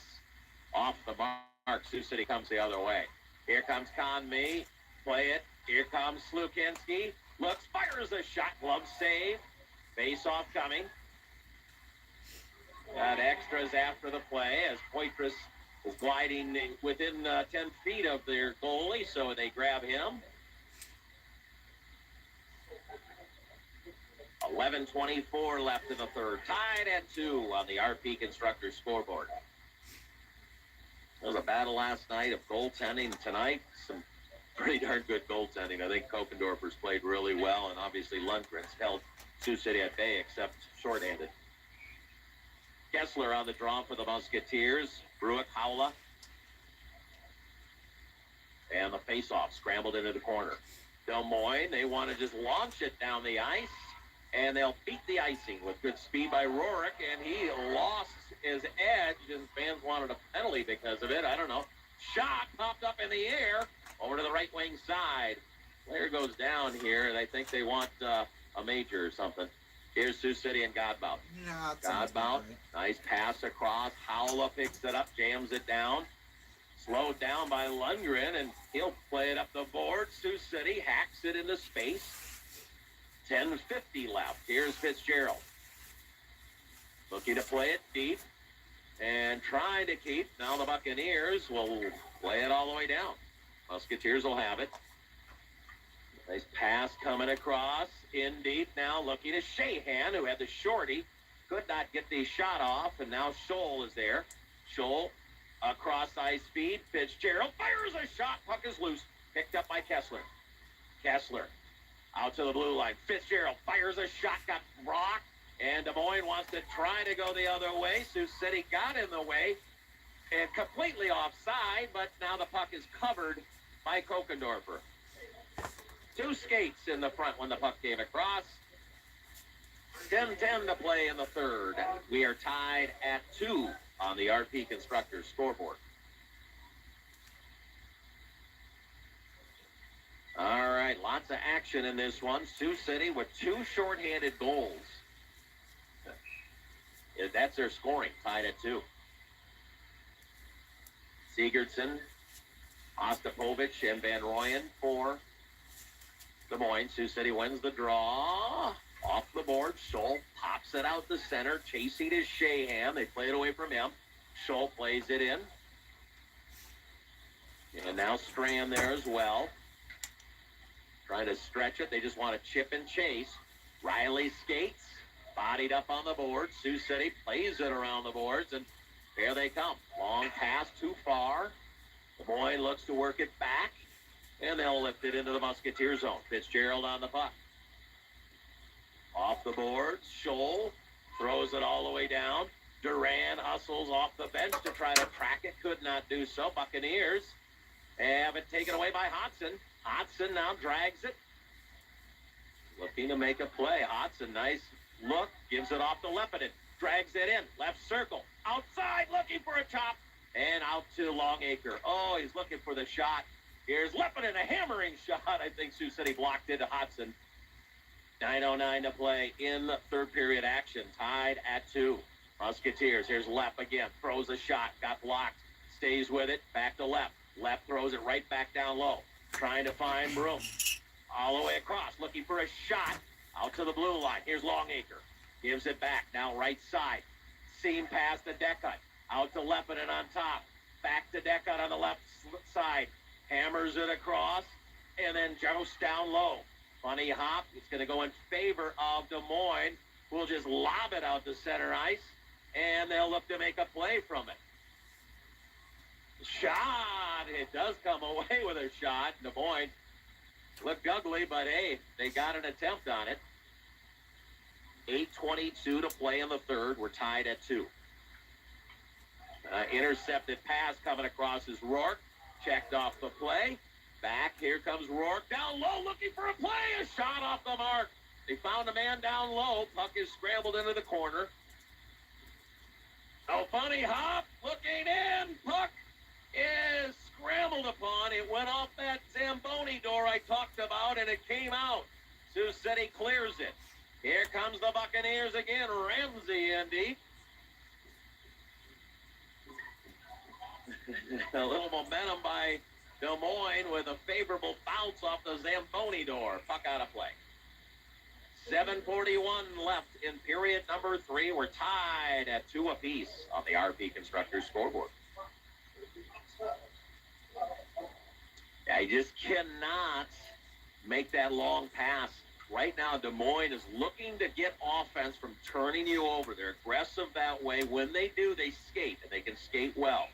off the mark. Sioux City comes the other way. Here comes Conmee. Play it. Here comes Slukinski. Looks, fires a shot. Glove save. Face-off coming. Got extras after the play as Poitras is gliding within 10 feet of their goalie, so they grab him. 11:24 left in the third. Tied at 2 on the RP Constructors scoreboard. There was a battle last night of goaltending. Tonight, some pretty darn good goaltending. I think Kokendorfer's played really well, and obviously Lundgren's held Sioux City at bay, except shorthanded. Kessler on the draw for the Musketeers. Bruick, Howla. And the face-off scrambled into the corner. Des Moines, they want to just launch it down the ice. And they'll beat the icing with good speed by Rourke, and he lost his edge, and fans wanted a penalty because of it. I don't know. Shot popped up in the air over to the right wing side. Player goes down here, and I think they want a major or something. Here's Sioux City and Godbout. No, it's Godbout, nice pass across. Howla picks it up, jams it down. Slowed down by Lundgren, and he'll play it up the board. Sioux City hacks it into space. 10:50 left. Here's Fitzgerald. Looking to play it deep and trying to keep. Now the Buccaneers will play it all the way down. Musketeers will have it. Nice pass coming across. In deep now, looking at Shahan, who had the shorty. Could not get the shot off, and now Scholl is there. Scholl across high speed. Fitzgerald fires a shot. Puck is loose. Picked up by Kessler. Kessler out to the blue line. Fitzgerald fires a shot. Got rocked. And Des Moines wants to try to go the other way. Sioux City got in the way and completely offside, but now the puck is covered by Kokendorfer. 2 skates in the front when the puck came across. 10:10 to play in the third. We are tied at 2 on the RP Constructors scoreboard. All right, lots of action in this one. Sioux City with 2 shorthanded goals. That's their scoring, tied at 2. Sigurdsson, Ostapovich, and Van Rooyen for Des Moines. Sioux City wins the draw. Off the board, Scholl pops it out the center. Chasing is Shahan. They play it away from him. Scholl plays it in. And now Strand there as well. Trying to stretch it. They just want to chip and chase. Riley skates. Bodied up on the board. Sioux City plays it around the boards, and there they come. Long pass too far. Des Moines looks to work it back, and they'll lift it into the Musketeer zone. Fitzgerald on the puck. Off the boards. Scholl throws it all the way down. Duran hustles off the bench to try to track it. Could not do so. Buccaneers have it taken away by Hodson. Hodson now drags it. Looking to make a play. Hodson, nice look. Gives it off to Lepidin. Drags it in. Left circle. Outside, looking for a chop. And out to Longacre. Oh, he's looking for the shot. Here's Lepidin, a hammering shot. I think Sioux City blocked into Hodson. 9:09 to play in the third period action. Tied at 2. Musketeers. Here's Lepp again. Throws a shot. Got blocked. Stays with it. Back to Lepp. Lepp throws it right back down low. Trying to find Broom. All the way across. Looking for a shot. Out to the blue line. Here's Longacre. Gives it back. Now right side. Seam pass to Deckut. Out to Lepidin on top. Back to Deckut on the left side. Hammers it across. And then joust down low. Funny hop. It's going to go in favor of Des Moines. We'll just lob it out to center ice. And they'll look to make a play from it. Shot. It does come away with a shot. Des Moines looked ugly, but hey, they got an attempt on it. 8:22 to play in the third. We're tied at 2. Intercepted pass coming across is Rourke. Checked off the play. Back. Here comes Rourke. Down low looking for a play. A shot off the mark. They found a man down low. Puck is scrambled into the corner. Oh, funny hop. Looking in. Puck is scrambled upon. It went off that Zamboni door I talked about, and it came out. Sioux City clears it. Here comes the Buccaneers again. Ramsey in deep. A little momentum by Des Moines with a favorable bounce off the Zamboni door. Puck out of play. 7:41 left in period number 3. We're tied at 2 apiece on the RP Constructors scoreboard. I just cannot make that long pass. Right now, Des Moines is looking to get offense from turning you over. They're aggressive that way. When they do, they skate, and they can skate well.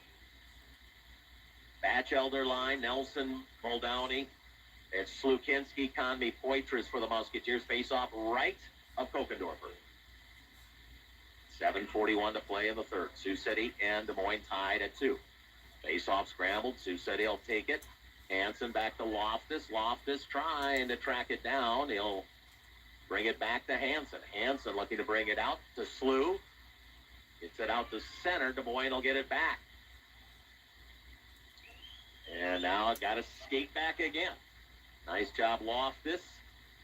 Batchelder line, Nelson, Muldowney. It's Slukinski, Convey, Poitras for the Musketeers. Face off right of Kokendorfer. 7:41 to play in the third. Sioux City and Des Moines tied at 2. Face off scrambled. Sioux City will take it. Hansen back to Loftus. Loftus trying to track it down. He'll bring it back to Hansen. Hansen looking to bring it out to Slew. Gets it out to center. Des Moines will get it back. And now got to skate back again. Nice job, Loftus.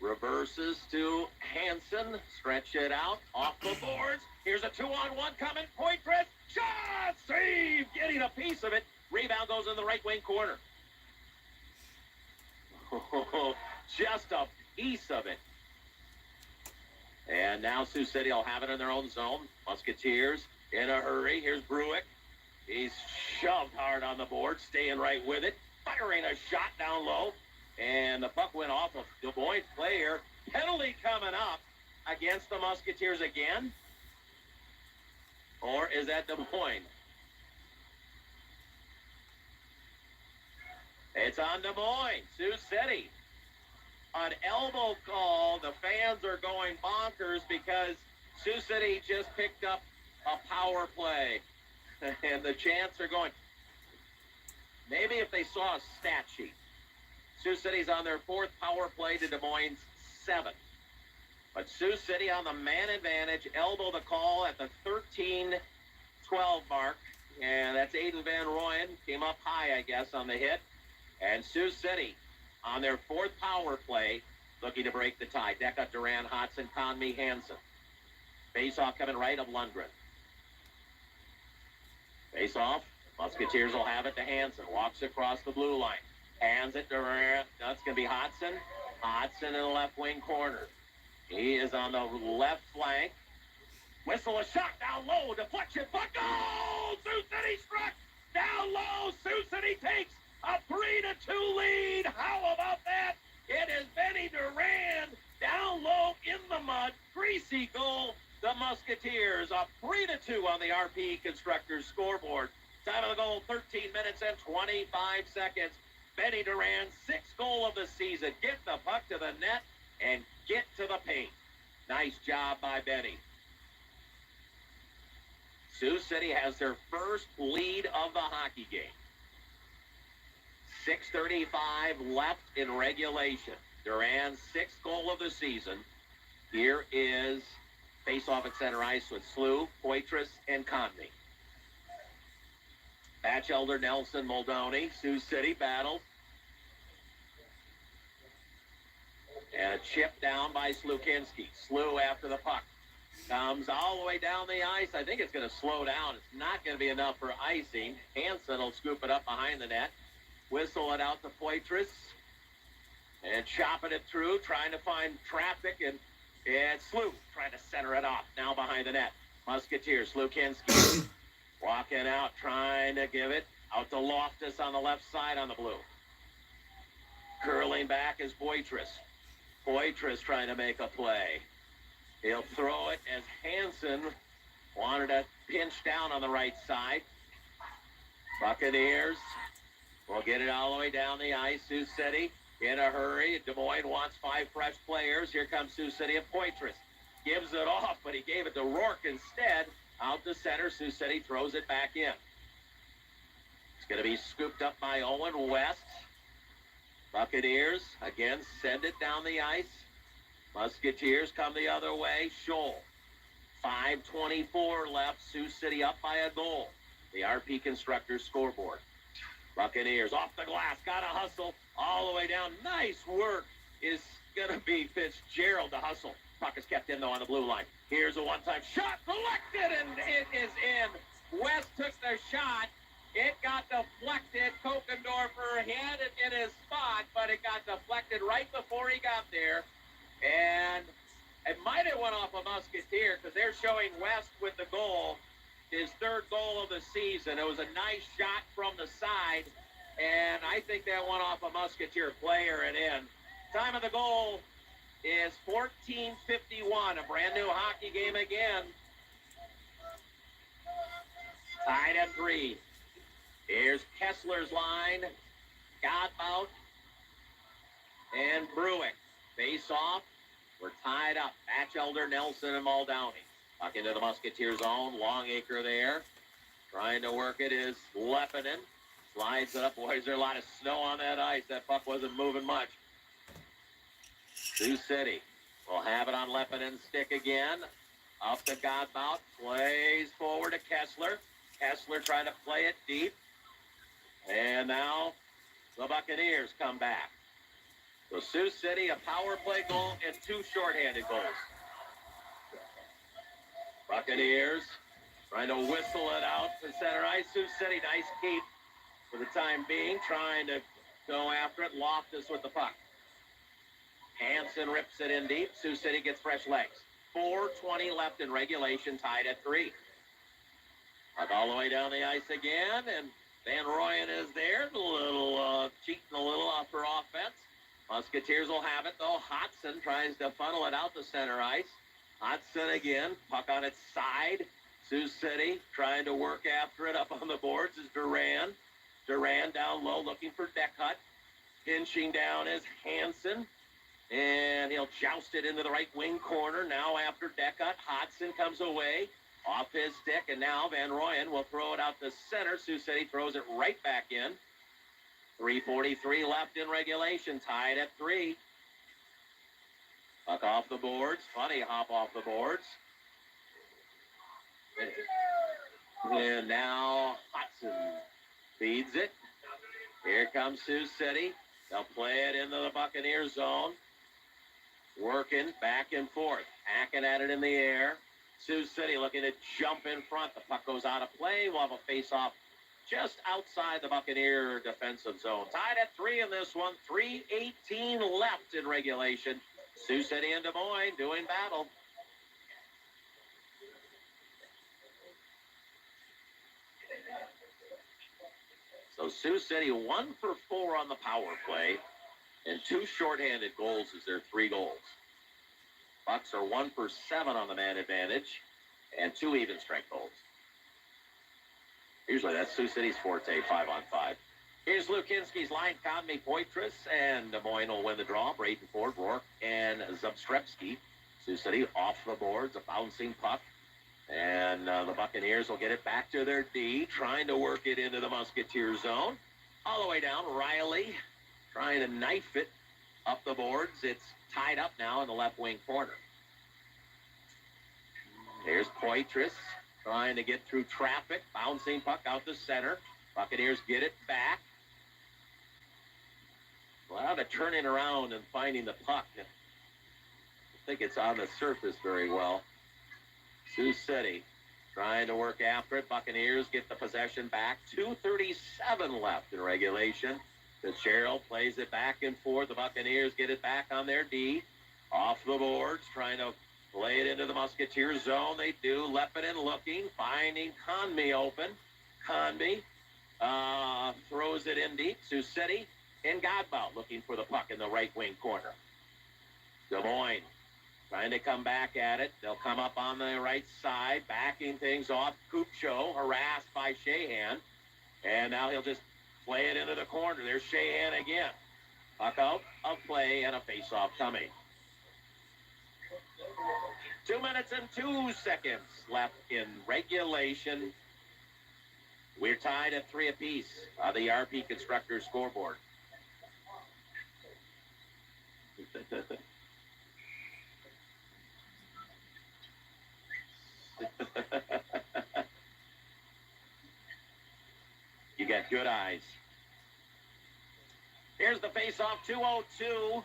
Reverses to Hansen. Stretch it out. Off the boards. Here's a 2-on-1 coming. Poitras. Shot! Save! Getting a piece of it. Rebound goes in the right wing corner. Just a piece of it. And now Sioux City will have it in their own zone. Musketeers in a hurry. Here's Bruick. He's shoved hard on the board, staying right with it. Firing a shot down low. And the puck went off of Des Moines player. Penalty coming up against the Musketeers again. Or is that Des Moines? It's on Des Moines. Sioux City. An elbow call. The fans are going bonkers because Sioux City just picked up a power play. And the chants are going. Maybe if they saw a stat sheet. Sioux City's on their 4th power play to Des Moines' 7th. But Sioux City on the man advantage, elbow the call at the 13-12 mark. And that's Aiden Van Rooyen. Came up high, I guess, on the hit. And Sioux City on their 4th power play, looking to break the tie. Deca, Duran, Hodson, Conmee, Hansen. Face-off coming right of Lundgren. Face-off. Musketeers will have it to Hansen. Walks across the blue line. Hands it to Durant. That's going to be Hodson. Hodson in the left wing corner. He is on the left flank. Whistle a shot down low. Deflection. Puck goal! Sioux City struck down low. Sioux City takes a 3-2 lead. How about that? It is Benny Duran down low in the mud. Greasy goal. The Musketeers up 3-2 on the RP Constructors scoreboard. Time of the goal, 13 minutes and 25 seconds. Benny Duran, 6th goal of the season. Get the puck to the net and get to the paint. Nice job by Benny. Sioux City has their first lead of the hockey game. 6:35 left in regulation. Duran's 6th goal of the season. Here is face-off at center ice with Slew, Poitras, and Conmee. Batchelder, Nelson, Moldoni. Sioux City battle. And a chip down by Slukinski. Slew after the puck. Comes all the way down the ice. I think it's going to slow down. It's not going to be enough for icing. Hansen will scoop it up behind the net. Whistle it out to Poitras. And chopping it through, trying to find traffic. And Slew trying to center it off. Now behind the net. Musketeers, Slukinski. Walking out, trying to give it out to Loftus on the left side on the blue. Curling back is Poitras. Poitras trying to make a play. He'll throw it as Hansen wanted to pinch down on the right side. Buccaneers will get it all the way down the ice. Sioux City in a hurry. Des Moines wants 5 fresh players. Here comes Sioux City and Poitras. Gives it off, but he gave it to Rourke instead. Out to center, Sioux City throws it back in. It's going to be scooped up by Owen West. Buccaneers, again, send it down the ice. Musketeers come the other way. Scholl. 5:24 left. Sioux City up by a goal. The RP Constructors scoreboard. Buccaneers off the glass. Got to hustle all the way down. Nice work is going to be Fitzgerald to hustle. Puck is kept in, though, on the blue line. Here's a one-time shot. Selected, and it is in. West took the shot. It got deflected. Kokendorfer had it in his spot, but it got deflected right before he got there. And it might have went off a Musketeer because they're showing West with the goal. His 3rd goal of the season. It was a nice shot from the side, and I think that went off a Musketeer player and in. Time of the goal is 14:51. A brand new hockey game again. Tied at 3. Here's Kessler's line. Godbout and Bruick. Face off. We're tied up. Batchelder, Nelson, and Muldowney. Puck into the Musketeer zone. Longacre there. Trying to work it is Lepinen. Slides it up. Boy, is there a lot of snow on that ice. That puck wasn't moving much. Sioux City will have it on Lepinen's stick again. Up to Godbout. Plays forward to Kessler. Kessler trying to play it deep. And now the Buccaneers come back. So Sioux City, a power play goal and 2 shorthanded goals. Buccaneers trying to whistle it out to center ice. Sioux City, nice keep for the time being, trying to go after it. Loftus with the puck. Hansen rips it in deep. Sioux City gets fresh legs. 4:20 left in regulation, tied at 3. Puck all the way down the ice again, and Van Royen is there. A little cheating a little for offense. Musketeers will have it, though. Hodson tries to funnel it out to center ice. Hodson again, puck on its side. Sioux City trying to work after it. Up on the boards is Duran. Duran down low looking for Deckhut. Pinching down is Hansen. And he'll joust it into the right wing corner. Now after Deckhut, Hodson comes away off his stick. And now Van Royen will throw it out to center. Sioux City throws it right back in. 3:43 left in regulation, tied at 3. Puck off the boards. Funny hop off the boards. And now Hodson feeds it. Here comes Sioux City. They'll play it into the Buccaneer zone. Working back and forth. Hacking at it in the air. Sioux City looking to jump in front. The puck goes out of play. We'll have a face-off just outside the Buccaneer defensive zone. Tied at 3 in this one. 3:18 left in regulation. Sioux City and Des Moines doing battle. So Sioux City 1 for 4 on the power play, and 2 shorthanded goals is their 3 goals. Bucks are 1 for 7 on the man advantage, and 2 even strength goals. Usually that's Sioux City's forte, 5-on-5. Here's Lukinski's line. Conmee, Poitras, and Des Moines will win the draw. Braden Ford, Rourke, and Zubstrepski. Sioux City off the boards, a bouncing puck. And the Buccaneers will get it back to their D, trying to work it into the Musketeer zone. All the way down, Riley trying to knife it up the boards. It's tied up now in the left wing corner. Here's Poitras trying to get through traffic. Bouncing puck out the center. Buccaneers get it back. Well, they're turning around and finding the puck. I think it's on the surface very well. Sioux City trying to work after it. Buccaneers get the possession back. 2:37 left in regulation. Fitzgerald plays it back and forth. The Buccaneers get it back on their D. Off the boards, trying to play it into the Musketeer zone. They do. Lepinen looking, finding Conmee open. Conmee throws it in deep. Sioux City and Godbout looking for the puck in the right wing corner. Des Moines trying to come back at it. They'll come up on the right side, backing things off. Kupcho harassed by Shahan. And now he'll just play it into the corner. There's Shahan again. Puck out of play and a face-off coming. 2 minutes and 2 seconds left in regulation. We're tied at 3 apiece on the RP Constructors scoreboard. You got good eyes. Here's the face-off, 2:02.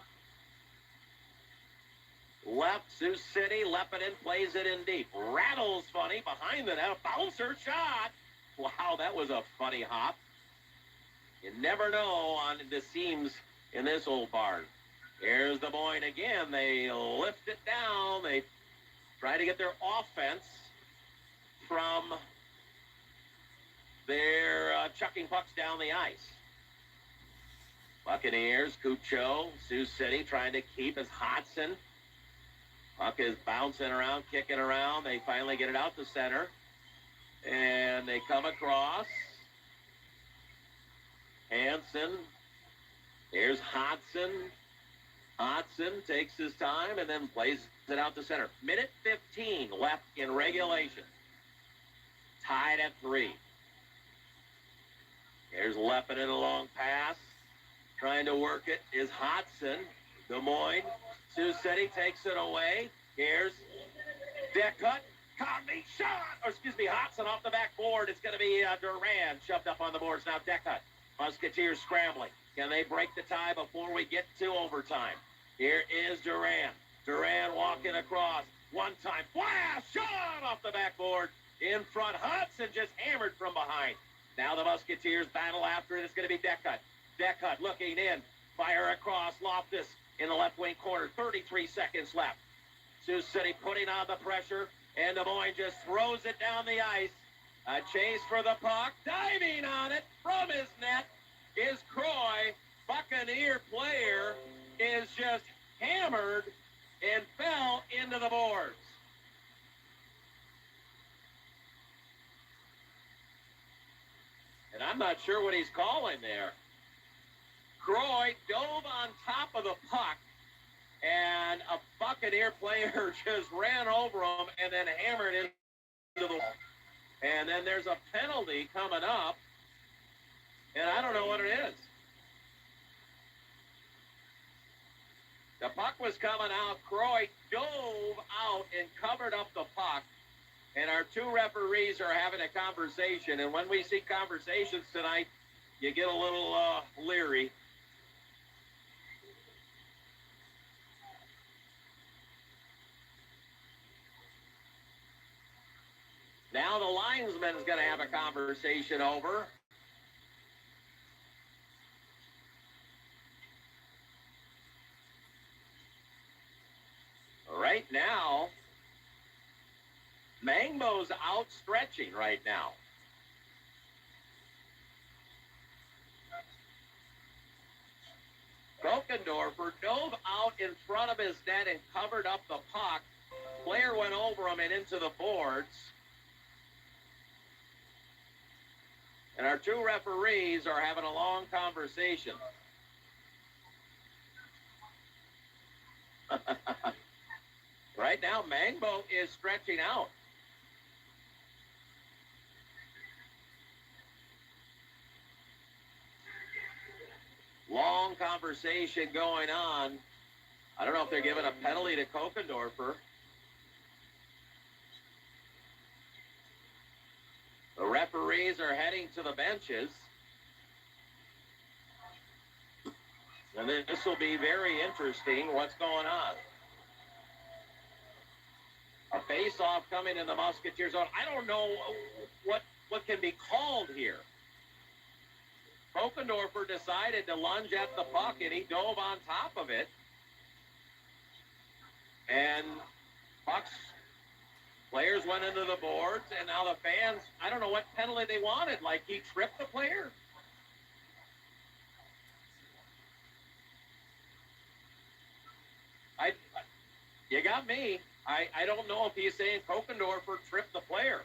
Left, Sioux City. Lepinen plays it in deep. Rattles funny behind the net. Bouncer shot. Wow, that was a funny hop. You never know on the seams in this old barn. Here's Des Moines again. They lift it down. They try to get their offense from their chucking pucks down the ice. Buccaneers, Kupcho, Sioux City trying to keep as Hodson. Puck is bouncing around, kicking around. They finally get it out to center. And they come across. Hansen. Here's Hodson. Hodson takes his time and then plays it out to center. Minute 15 left in regulation. Tied at 3. Here's Lepinen, a long pass. Trying to work it is Hodson. Des Moines. Sioux City takes it away. Here's Deckhut. Conmee shot. Hodson off the backboard. It's going to be Duran shoved up on the boards. Now Deckhut. Musketeers scrambling. Can they break the tie before we get to overtime? Here is Durant. Durant walking across. One time. Flash! Shot off the backboard. In front. Hudson just hammered from behind. Now the Musketeers battle after it. It's going to be Deckut. Deckut looking in. Fire across. Loftus in the left wing corner. 33 seconds left. Sioux City putting on the pressure. And Des Moines just throws it down the ice. A chase for the puck. Diving on it from his net is Croy. Buccaneer player is just hammered and fell into the boards. And I'm not sure what he's calling there. Croy dove on top of the puck, and a Buccaneer player just ran over him and then hammered into the wall. And then there's a penalty coming up, and I don't know what it is. The puck was coming out. Croy dove out and covered up the puck. And our two referees are having a conversation. And when we see conversations tonight, you get a little leery. Now the linesman's going to have a conversation over. Right now, Mangbo's out stretching right now. Kokendorfer dove out in front of his net and covered up the puck. Player went over him and into the boards. And our two referees are having a long conversation. Right now, Mangbo is stretching out. Long conversation going on. I don't know if they're giving a penalty to Kokendorfer. The referees are heading to the benches. And this will be very interesting what's going on. A face-off coming in the Musketeer zone. I don't know what can be called here. Kokendorfer decided to lunge at the puck, and he dove on top of it. And pucks, players went into the boards, and now the fans, I don't know what penalty they wanted. Like he tripped the player? You got me. I don't know if he's saying Kokendorfer tripped the player.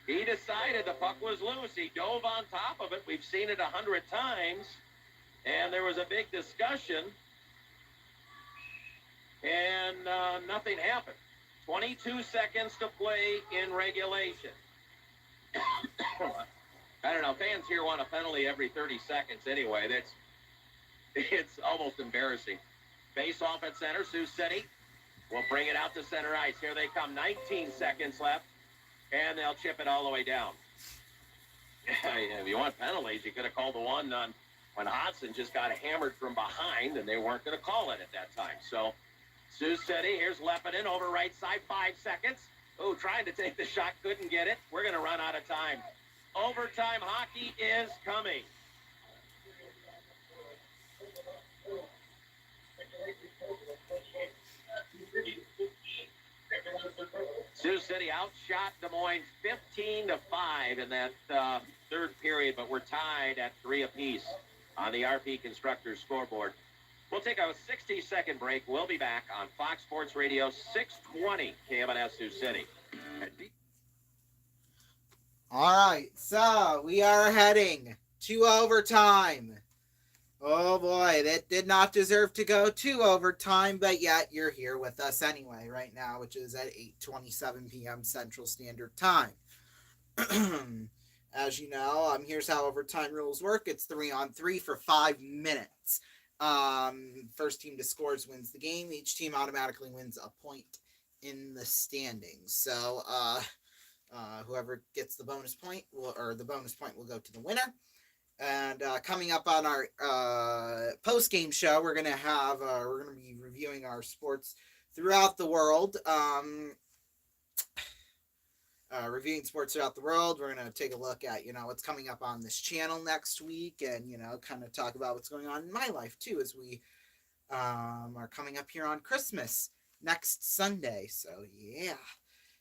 He decided the puck was loose. He dove on top of it. We've seen it 100 times. And there was a big discussion. And nothing happened. 22 seconds to play in regulation. I don't know. Fans here want a penalty every 30 seconds anyway. It's almost embarrassing. Face off at center. Sioux City will bring it out to center ice. Here they come. 19 seconds left. And they'll chip it all the way down. If you want penalties, you could have called the one on when Hodson just got hammered from behind, and they weren't going to call it at that time. So Sioux City, here's Lepidin over right side, 5 seconds. Oh, trying to take the shot, couldn't get it. We're going to run out of time. Overtime hockey is coming. Sioux City outshot Des Moines 15-5 in that third period, but we're tied at 3 apiece on the RP Constructors scoreboard. We'll take a 60-second break. We'll be back on Fox Sports Radio 620 KMNS Sioux City. All right, so we are heading to overtime. Oh boy, that did not deserve to go to overtime, but yet you're here with us anyway right now, which is at 8:27 p.m. Central Standard Time. As you know, here's how overtime rules work. It's 3-on-3 for 5 minutes. First team to scores wins the game. Each team automatically wins a point in the standings. So whoever gets the bonus point will go to the winner. And coming up on our post-game show, we're gonna be reviewing our sports throughout the world. Reviewing sports throughout the world. We're gonna take a look at what's coming up on this channel next week, and kind of talk about what's going on in my life too, as we are coming up here on Christmas next Sunday. So yeah.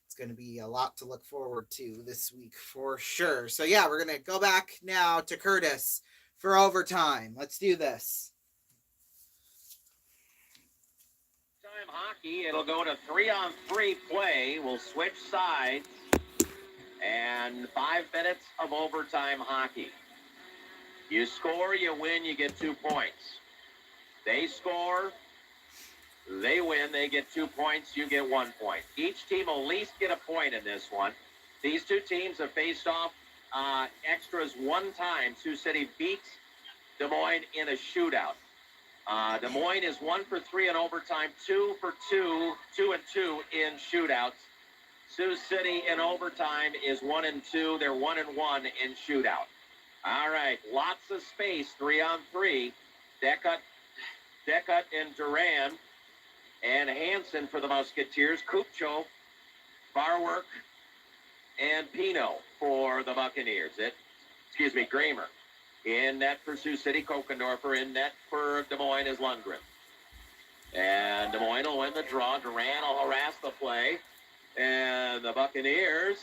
It's going to be a lot to look forward to this week for sure. So yeah, we're going to go back now to Curtis for overtime. Let's do this. Time hockey, it'll go to 3-on-3 play. We'll switch sides. And 5 minutes of overtime hockey. You score, you win, you get 2 points. They score, they win, they get 2 points, you get 1 point. Each team will at least get a point in this one. These two teams have faced off extras 1 time. Sioux City beats Des Moines in a shootout. Des Moines is 1 for 3 in overtime, 2 for 2, 2 and 2 in shootouts. Sioux City in overtime is 1 and 2. They're 1 and 1 in shootout. All right, lots of space, 3-on-3. Deckut and Duran. And Hansen for the Musketeers, Kupcho, Barwork, and Pino for the Buccaneers. Kramer. In net for Sioux City, Kokendorfer. In net for Des Moines is Lundgren. And Des Moines will win the draw. Duran will harass the play. And the Buccaneers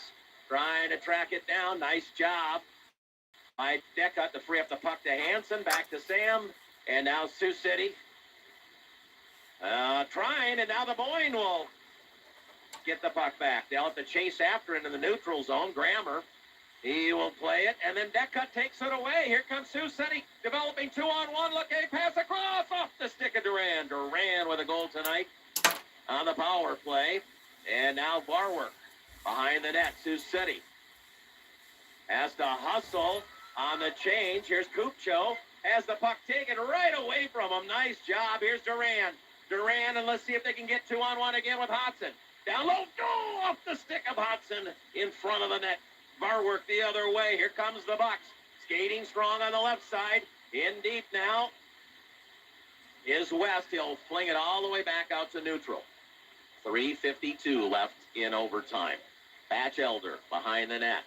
trying to track it down. Nice job by Deckut to free up the puck to Hansen. Back to Sam. And now Sioux City. Trying, and now Des Moines will get the puck back. They'll have to chase after it in the neutral zone. Grammer, he will play it, and then Deckut takes it away. Here comes Sioux City, developing 2-on-1. Look, a pass across off the stick of Duran. Duran with a goal tonight on the power play. And now Barwork behind the net. Sioux City has to hustle on the change. Here's Kupcho. Has the puck taken right away from him. Nice job. Here's Duran. Duran, and let's see if they can get 2-on-1 again with Hodson. Down low, go off the stick of Hodson in front of the net. Barwork the other way. Here comes the Bucks. Skating strong on the left side. In deep now is West. He'll fling it all the way back out to neutral. 3:52 left in overtime. Batchelder behind the net.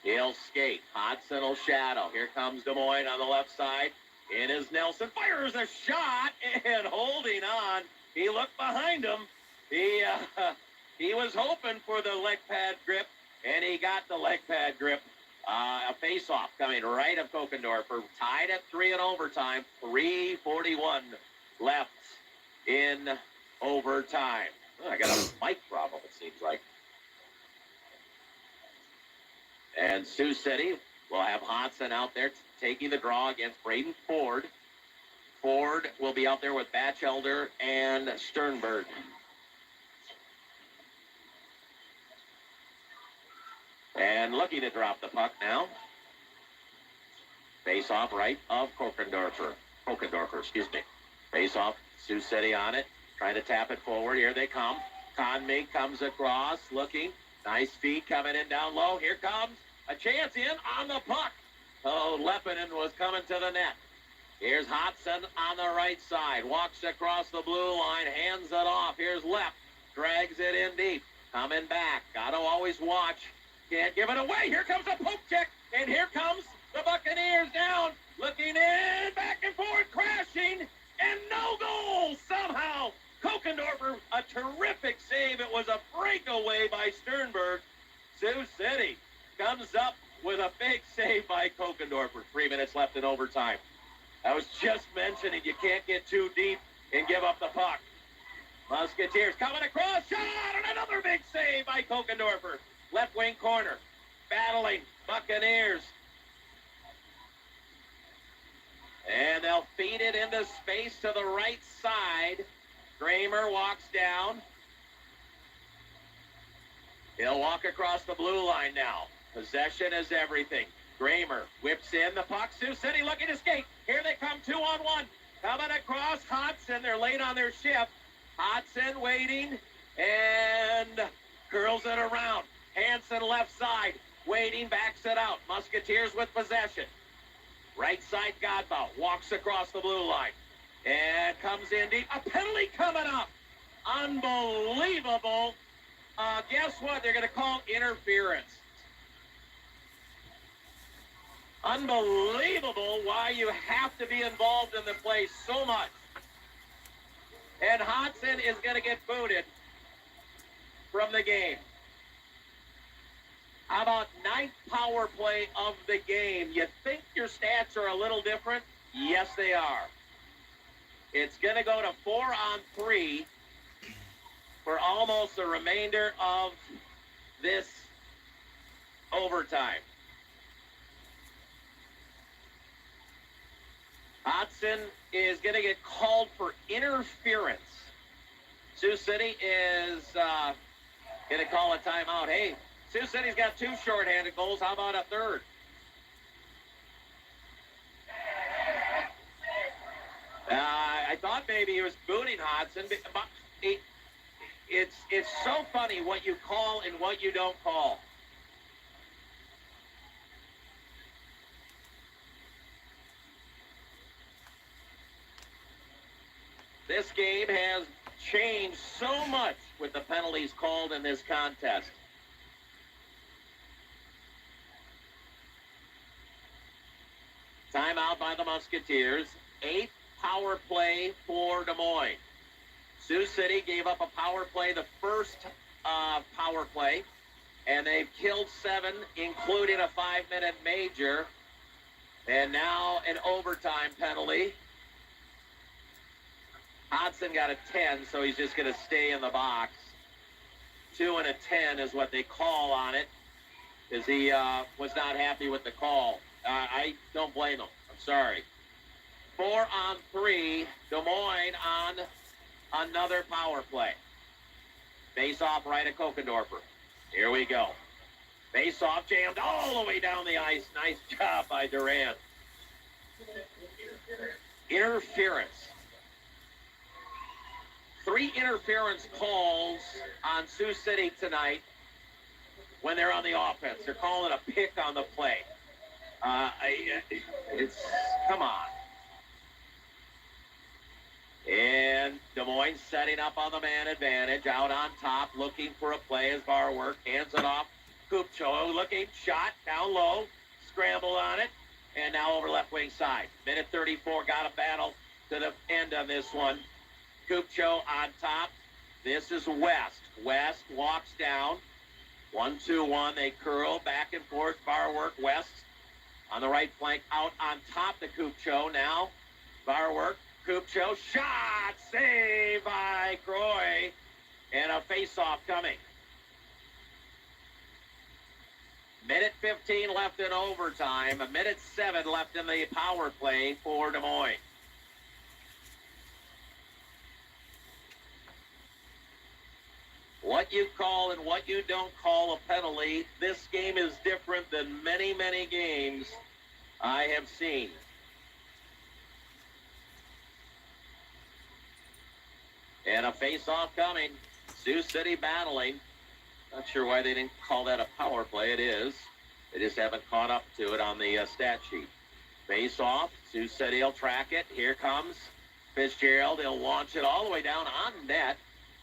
He'll skate. Hodson will shadow. Here comes Des Moines on the left side. In is Nelson. Fires a shot and holding on. He looked behind him. He was hoping for the leg pad grip, and he got the leg pad grip. A face-off coming right of Kokendorfer. Tied at 3 in overtime. 3:41 left in overtime. Oh, I got a mic problem, it seems like. And Sioux City will have Hodson out there taking the draw against Braden Ford. Ford will be out there with Batchelder and Sternberg. And looking to drop the puck now. Face off right of Kokendorfer. Face off, Sioux City on it. Trying to tap it forward. Here they come. Conmig comes across, looking. Nice feed coming in down low. Here comes a chance in on the puck. Oh, Lepinen was coming to the net. Here's Hodson on the right side. Walks across the blue line, hands it off. Here's Lepp. Drags it in deep. Coming back. Got to always watch. Can't give it away. Here comes a poke check. And here comes the Buccaneers down. Looking in, back and forth, crashing. And no goal somehow. Kokendorfer, a terrific save. It was a breakaway by Sternberg. Sioux City comes up with a big save by Kokendorfer. 3 minutes left in overtime. I was just mentioning you can't get too deep and give up the puck. Musketeers coming across, shot, and another big save by Kokendorfer. Left wing corner, battling Buccaneers. And they'll feed it into space to the right side. Kramer walks down. He'll walk across the blue line now. Possession is everything. Kramer whips in the puck. Sioux City looking to skate. Here they come, 2-on-1. Coming across Hodson. They're late on their shift. Hodson waiting and curls it around. Hansen left side. Waiting, backs it out. Musketeers with possession. Right side Godbout walks across the blue line and comes in deep. A penalty coming up. Unbelievable. Guess what? They're going to call interference. Unbelievable why you have to be involved in the play so much. And Hodson is going to get booted from the game. How about ninth power play of the game? You think your stats are a little different? Yes, they are. It's going to go to 4-on-3 for almost the remainder of this overtime. Hodson is going to get called for interference. Sioux City is going to call a timeout. Hey, Sioux City's got 2 shorthanded goals. How about a third? I thought maybe he was booting Hodson, but it's so funny what you call and what you don't call. This game has changed so much with the penalties called in this contest. Timeout by the Musketeers. 8th power play for Des Moines. Sioux City gave up a power play, the first power play, and they've killed 7, including a 5-minute major, and now an overtime penalty. Hodson got a 10, so he's just going to stay in the box. 2 and a 10 is what they call on it, because he was not happy with the call. I don't blame him. I'm sorry. 4-on-3, Des Moines on another power play. Face off right at Kokendorfer. Here we go. Face off jammed all the way down the ice. Nice job by Durant. Interference. 3 interference calls on Sioux City tonight when they're on the offense. They're calling a pick on the play. Come on. And Des Moines setting up on the man advantage. Out on top, looking for a play as Barwork hands it off. Kupcho looking, shot, down low, scramble on it, and now over left wing side. Minute 34, got a battle to the end of this one. Kupcho on top. This is West. West walks down. 1-2-1. They curl back and forth. Barwork, West on the right flank, out on top to Kupcho. Now, Barwork, Kupcho, shot, save by Croy, and a face-off coming. Minute 15 left in overtime. A minute 7 left in the power play for Des Moines. What you call and what you don't call a penalty, this game is different than many, many games I have seen. And a face-off coming. Sioux City battling. Not sure why they didn't call that a power play. It is. They just haven't caught up to it on the stat sheet. Face-off. Sioux City will track it. Here comes Fitzgerald. He'll launch it all the way down on net.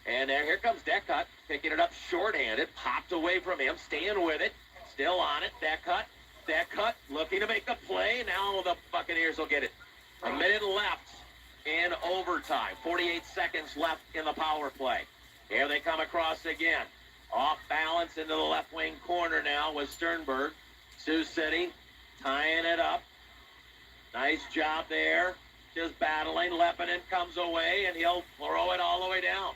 And here comes Deckut, picking it up shorthanded. Popped away from him, staying with it. Still on it. Deckut looking to make a play. Now the Buccaneers will get it. A minute left in overtime. 48 seconds left in the power play. Here they come across again. Off balance into the left wing corner now with Sternberg. Sioux City tying it up. Nice job there. Just battling. Lepinen comes away, and he'll throw it all the way down.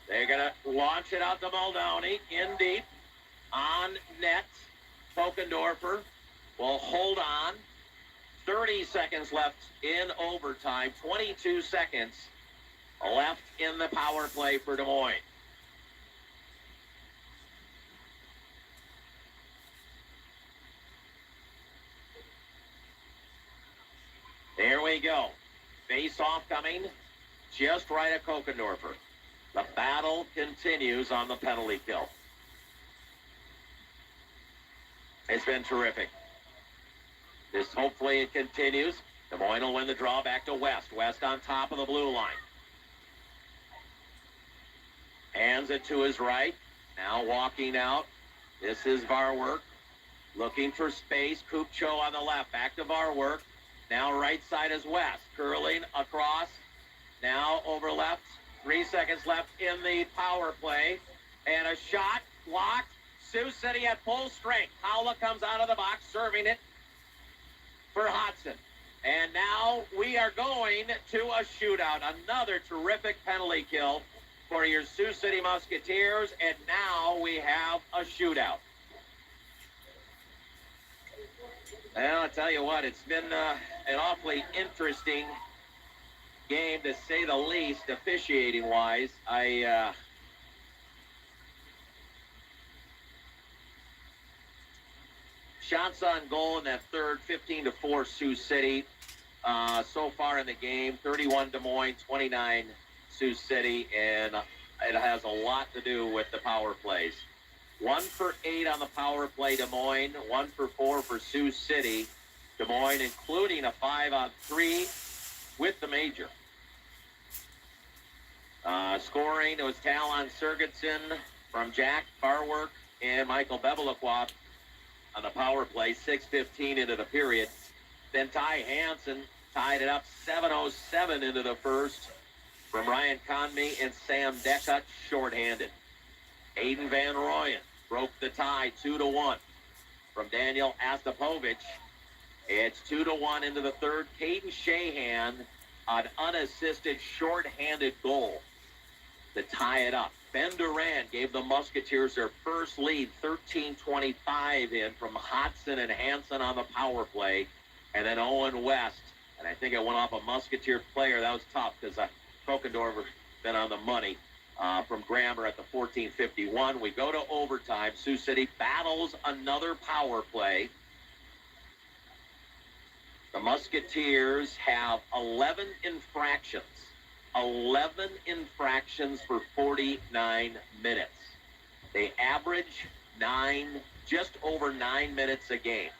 They're going to launch it out to Muldowney. In deep. On net. Kokendorfer will hold on. 30 seconds left in overtime. 22 seconds left in the power play for Des Moines. There we go. Face-off coming just right at Kokendorfer. The battle continues on the penalty kill. It's been terrific. This hopefully it continues. Des Moines will win the draw back to West. West on top of the blue line. Hands it to his right. Now walking out. This is Varwork. Looking for space. Kupcho on the left. Back to Varwork. Now right side is West. Curling across. Now over left. 3 seconds left in the power play. And a shot blocked. Sioux City at full strength. Paula comes out of the box, serving it for Hodson. And now we are going to a shootout. Another terrific penalty kill for your Sioux City Musketeers. And now we have a shootout. Well, I'll tell you what, it's been an awfully interesting game, to say the least, officiating-wise. Shots on goal in that third, 15-4 Sioux City. So far in the game, 31 Des Moines, 29 Sioux City, and it has a lot to do with the power plays. 1 for 8 on the power play, Des Moines. 1 for 4 for Sioux City. Des Moines, including a 5-on-3 with the major. Scoring, it was Talon Sergetson from Jack Varwork and Michael Bevelacqua on the power play, 6:15 into the period. Then Ty Hansen tied it up 7:07 into the first from Ryan Conmee and Sam Deckut, shorthanded. Aiden Van Rooyen broke the tie 2-1 from Daniel Astapovich. It's 2-1 into the third. Caden Shahan, an unassisted shorthanded goal to tie it up. Ben Durant gave the Musketeers their first lead, 13:25 in from Hodson and Hansen on the power play. And then Owen West, and I think it went off a Musketeer player. That was tough because Kokendorfer been on the money from Grammer at the 14:51. We go to overtime. Sioux City battles another power play. The Musketeers have 11 infractions. 11 infractions for 49 minutes. They average just over 9 minutes a game.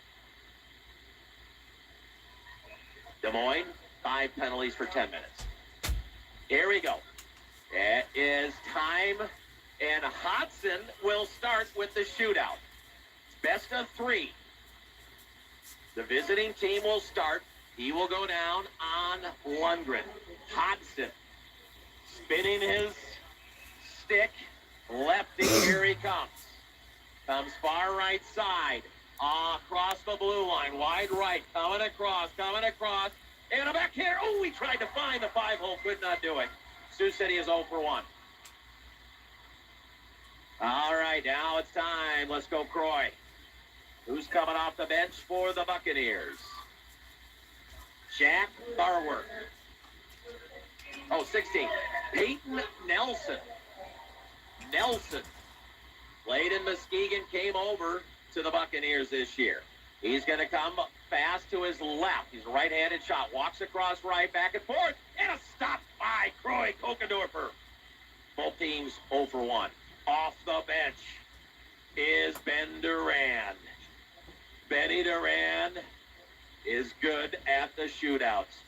Des Moines, 5 penalties for 10 minutes. Here we go. It is time, and Hodson will start with the shootout. It's best of 3. The visiting team will start. He will go down on Lundgren. Hodson spinning his stick. Lefty, here he comes. Comes far right side. Across the blue line. Wide right. Coming across. And a back here. Oh, he tried to find the 5-hole. Could not do it. Sioux City is 0 for 1. All right, now it's time. Let's go, Croy. Who's coming off the bench for the Buccaneers? Jack Varwork. 16. Peyton Nelson. Played in Muskegon, came over to the Buccaneers this year. He's going to come fast to his left. He's a right-handed shot. Walks across right, back and forth. And a stop by Croy Kokendorfer. Both teams 0 for 1. Off the bench is Ben Durand. Benny Durand is good at the shootouts.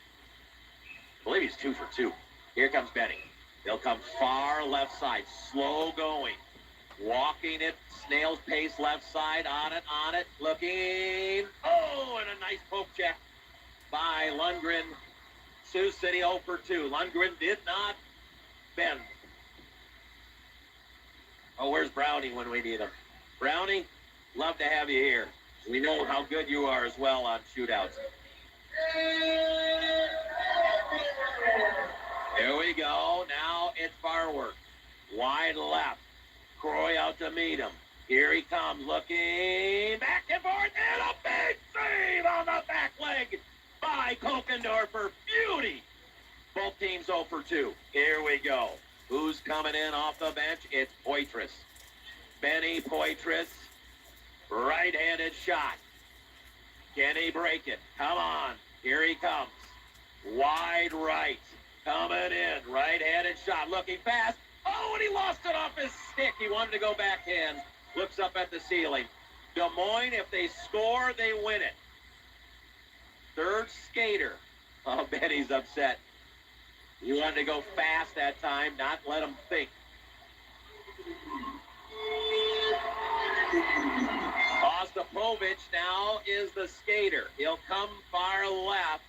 I believe he's 2 for 2. Here comes Benny. He'll come far left side. Slow going. Walking it. Snail's pace left side. On it. Looking. Oh, and a nice poke check by Lundgren. Sioux City 0 for 2. Lundgren did not bend. Oh, where's Brownie when we need him? Brownie, love to have you here. We know how good you are as well on shootouts. Here we go. Now it's Varwork. Wide left. Croy out to meet him. Here he comes, looking back and forth, and a big save on the back leg by Kokendorfer. Beauty. Both teams 0 for 2. Here we go. Who's coming in off the bench? It's Poitras. Benny Poitras. Right-handed shot. Can he break it? Come on. Here he comes. Wide right. Coming in. Right-handed shot. Looking fast. Oh, and he lost it off his stick. He wanted to go backhand. Looks up at the ceiling. Des Moines, if they score, they win it. Third skater. Oh, Betty's upset. You wanted to go fast that time, not let him think. Ostapovich now is the skater. He'll come far left.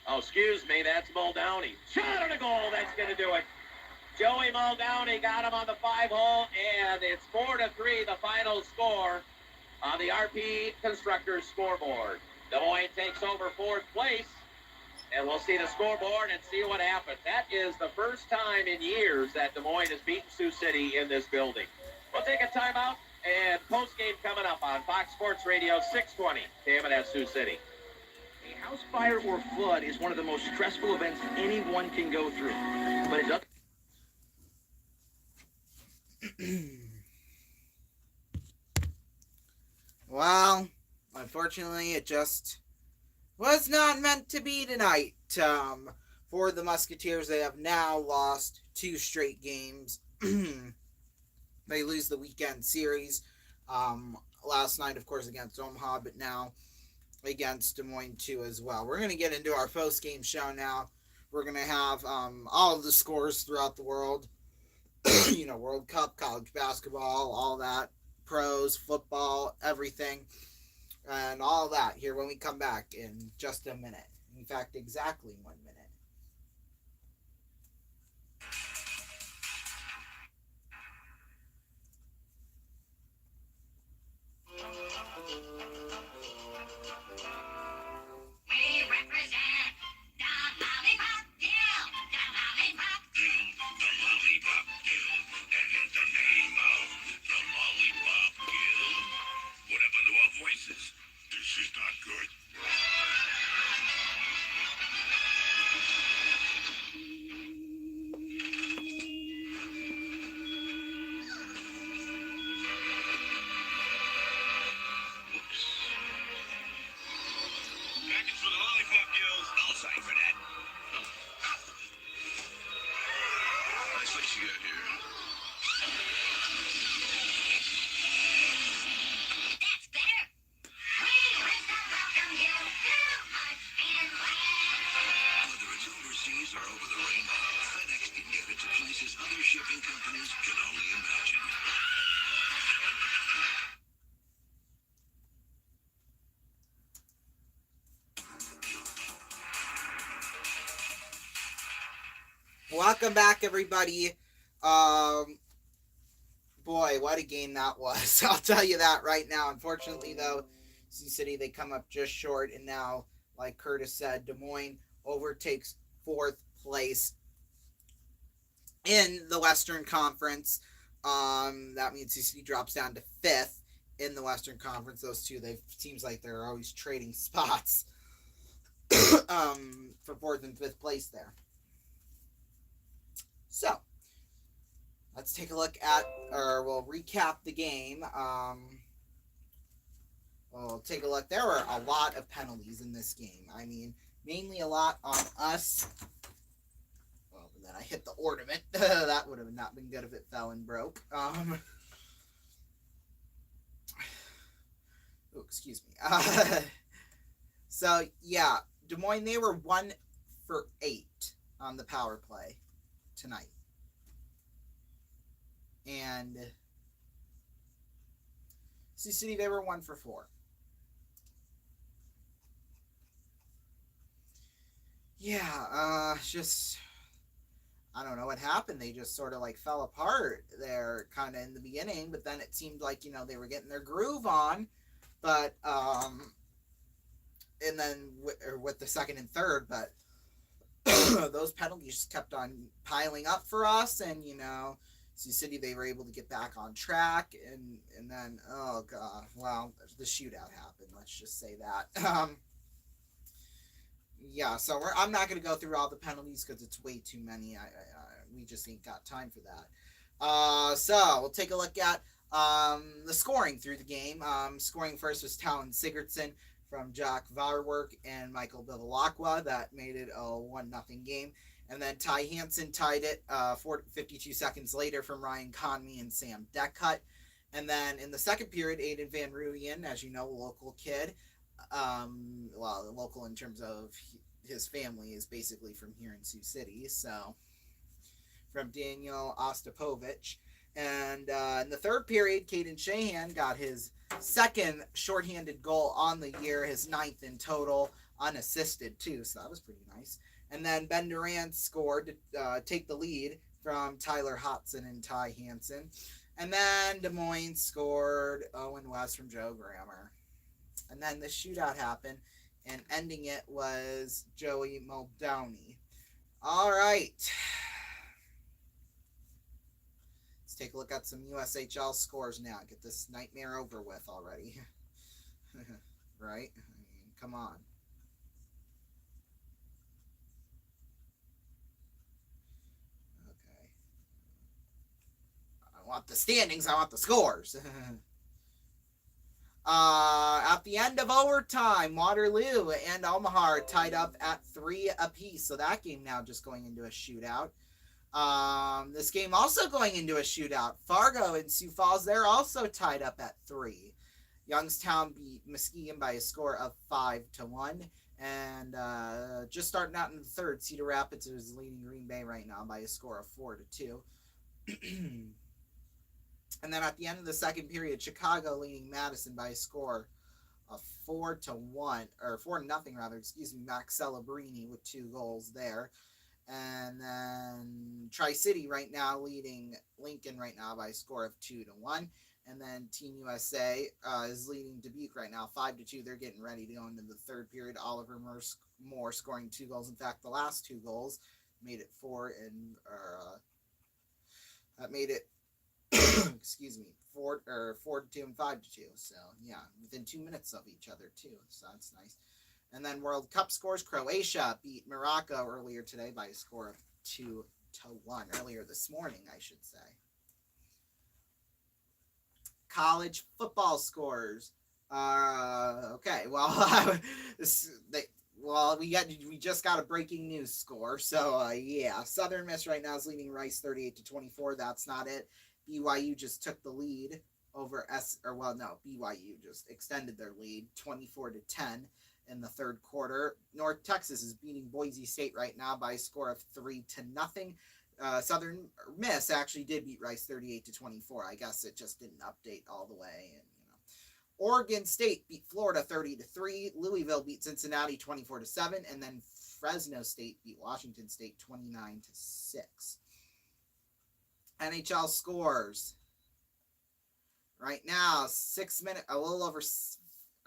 Oh, excuse me, that's Muldowney. Shot on a goal, that's going to do it. Joey Muldowney got him on the 5-hole, and it's 4-3, the final score on the RP Constructors scoreboard. Des Moines takes over fourth place, and we'll see the scoreboard and see what happens. That is the first time in years that Des Moines has beaten Sioux City in this building. We'll take a timeout, and postgame coming up on Fox Sports Radio 620, KMNS Sioux City. A house fire or flood is one of the most stressful events anyone can go through, but it doesn't. Well, unfortunately, it just was not meant to be tonight. For the Musketeers, they have now lost 2 straight games. They lose the weekend series. Last night, of course, against Omaha, but now against Des Moines, too, as well. We're going to get into our post-game show now. We're going to have all of the scores throughout the world. World Cup, college basketball, all that, pros, football, everything, and all that here when we come back in just a minute. In fact, exactly 1 minute. We represent the Lollipop Guild. The Lollipop Guild. The Lollipop Guild. And in the name of the Lollipop Guild. What happened to our voices? This is not good. Package for the Lollipop Guild. I'll sign for that. Nice place you got here. That's better. We with the Welcome Guild. Too much and land. Whether it's overseas or over the rainbow, FedEx can get it to places other shipping companies can only imagine. Welcome back, everybody. Boy, what a game that was. I'll tell you that right now. Unfortunately, though, Sioux City, they come up just short, and now, like Curtis said, Des Moines overtakes 4th place in the Western Conference. That means Sioux City drops down to 5th in the Western Conference. Those two, seems like they're always trading spots for 4th and 5th place there. So, let's take a look at, or we'll recap the game. We'll take a look. There were a lot of penalties in this game. I mean, mainly a lot on us. Well, and then I hit the ornament. That would have not been good if it fell and broke. Oh, excuse me. So, yeah, Des Moines, they were 1 for 8 on the power play tonight. And Sioux City, they were 1 for 4. Yeah, just, I don't know what happened. They just sort of like fell apart there kind of in the beginning, but then it seemed like, they were getting their groove on, but, and then with the second and third, but those penalties kept on piling up for us, and, Sioux City, they were able to get back on track, and then, oh, God, well, the shootout happened, let's just say that. Yeah, so I'm not going to go through all the penalties because it's way too many. We just ain't got time for that. So we'll take a look at the scoring through the game. Scoring first was Talon Sigurdsson from Jack Varwerk and Michael Bevilacqua. That made it a 1-0 game. And then Ty Hansen tied it 52 seconds later from Ryan Conmey and Sam Deckut. And then in the second period, Aiden Van Ruyen, as you know, a local kid, well, local in terms of his family is basically from here in Sioux City, so from Daniel Ostapovich. And in the third period, Caden Shahan got his second shorthanded goal on the year, his 9th in total, unassisted too, so that was pretty nice. And then Ben Durant scored to take the lead from Tyler Hodson and Ty Hansen. And then Des Moines scored Owen West from Joe Grammer. And then the shootout happened, and ending it was Joey Muldowney. All right. Let's take a look at some USHL scores now. Get this nightmare over with already. Right? I mean, come on. Okay. I want the standings. I want the scores. At the end of overtime, Waterloo and Omaha are tied up at 3 apiece. So that game now just going into a shootout. This game also going into a shootout. Fargo and Sioux Falls, they're also tied up at 3. Youngstown beat Muskegon by a score of 5-1. And just starting out in the third, Cedar Rapids is leading Green Bay right now by a score of 4-2. And then at the end of the second period, Chicago leading Madison by a score of 4-1, or 4-0 rather, excuse me, Max Celebrini with 2 goals there. And then Tri-City right now leading Lincoln right now by a score of 2-1. And then Team USA is leading Dubuque right now 5-2. They're getting ready to go into the third period. Oliver Moore scoring 2 goals. In fact, the last 2 goals made it 4 and that made it excuse me, 4-2 and 5-2. So yeah, within 2 minutes of each other too. So that's nice. And then World Cup scores: Croatia beat Morocco earlier today by a score of 2-1. Earlier this morning, I should say. College football scores. Okay, well, we just got a breaking news score. So yeah, Southern Miss right now is leading Rice 38-24. That's not it. BYU just took the lead over BYU just extended their lead 24-10 in the third quarter. North Texas is beating Boise State right now by a score of 3-0. Southern Miss actually did beat Rice 38-24. I guess it just didn't update all the way. And Oregon State beat Florida 30-3. Louisville beat Cincinnati 24-7, and then Fresno State beat Washington State 29-6. NHL scores. Right now, 6 minutes, a little over,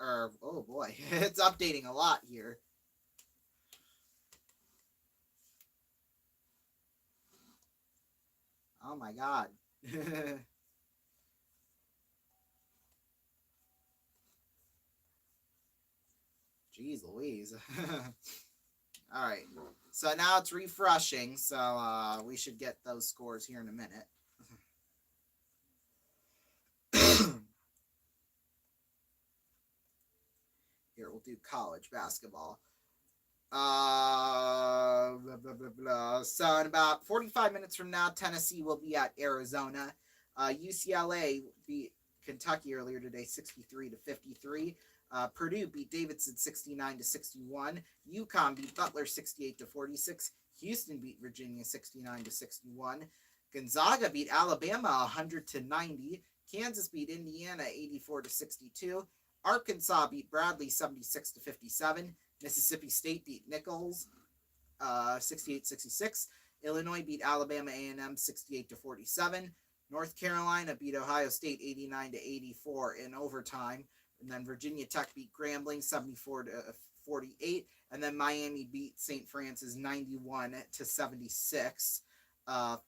oh boy, it's updating a lot here. Oh my God. Jeez Louise. All right. So now it's refreshing. So we should get those scores here in a minute. Here, we'll do college basketball. So in about 45 minutes from now, Tennessee will be at Arizona. UCLA beat Kentucky earlier today, 63-53. Purdue beat Davidson 69-61. UConn beat Butler 68-46. Houston beat Virginia 69-61. Gonzaga beat Alabama 100-90. Kansas beat Indiana 84-62. Arkansas beat Bradley 76-57. Mississippi State beat Nichols 68-66. Illinois beat Alabama A&M 68-47. North Carolina beat Ohio State 89-84 in overtime. And then Virginia Tech beat Grambling 74-48. And then Miami beat St. Francis 91-76.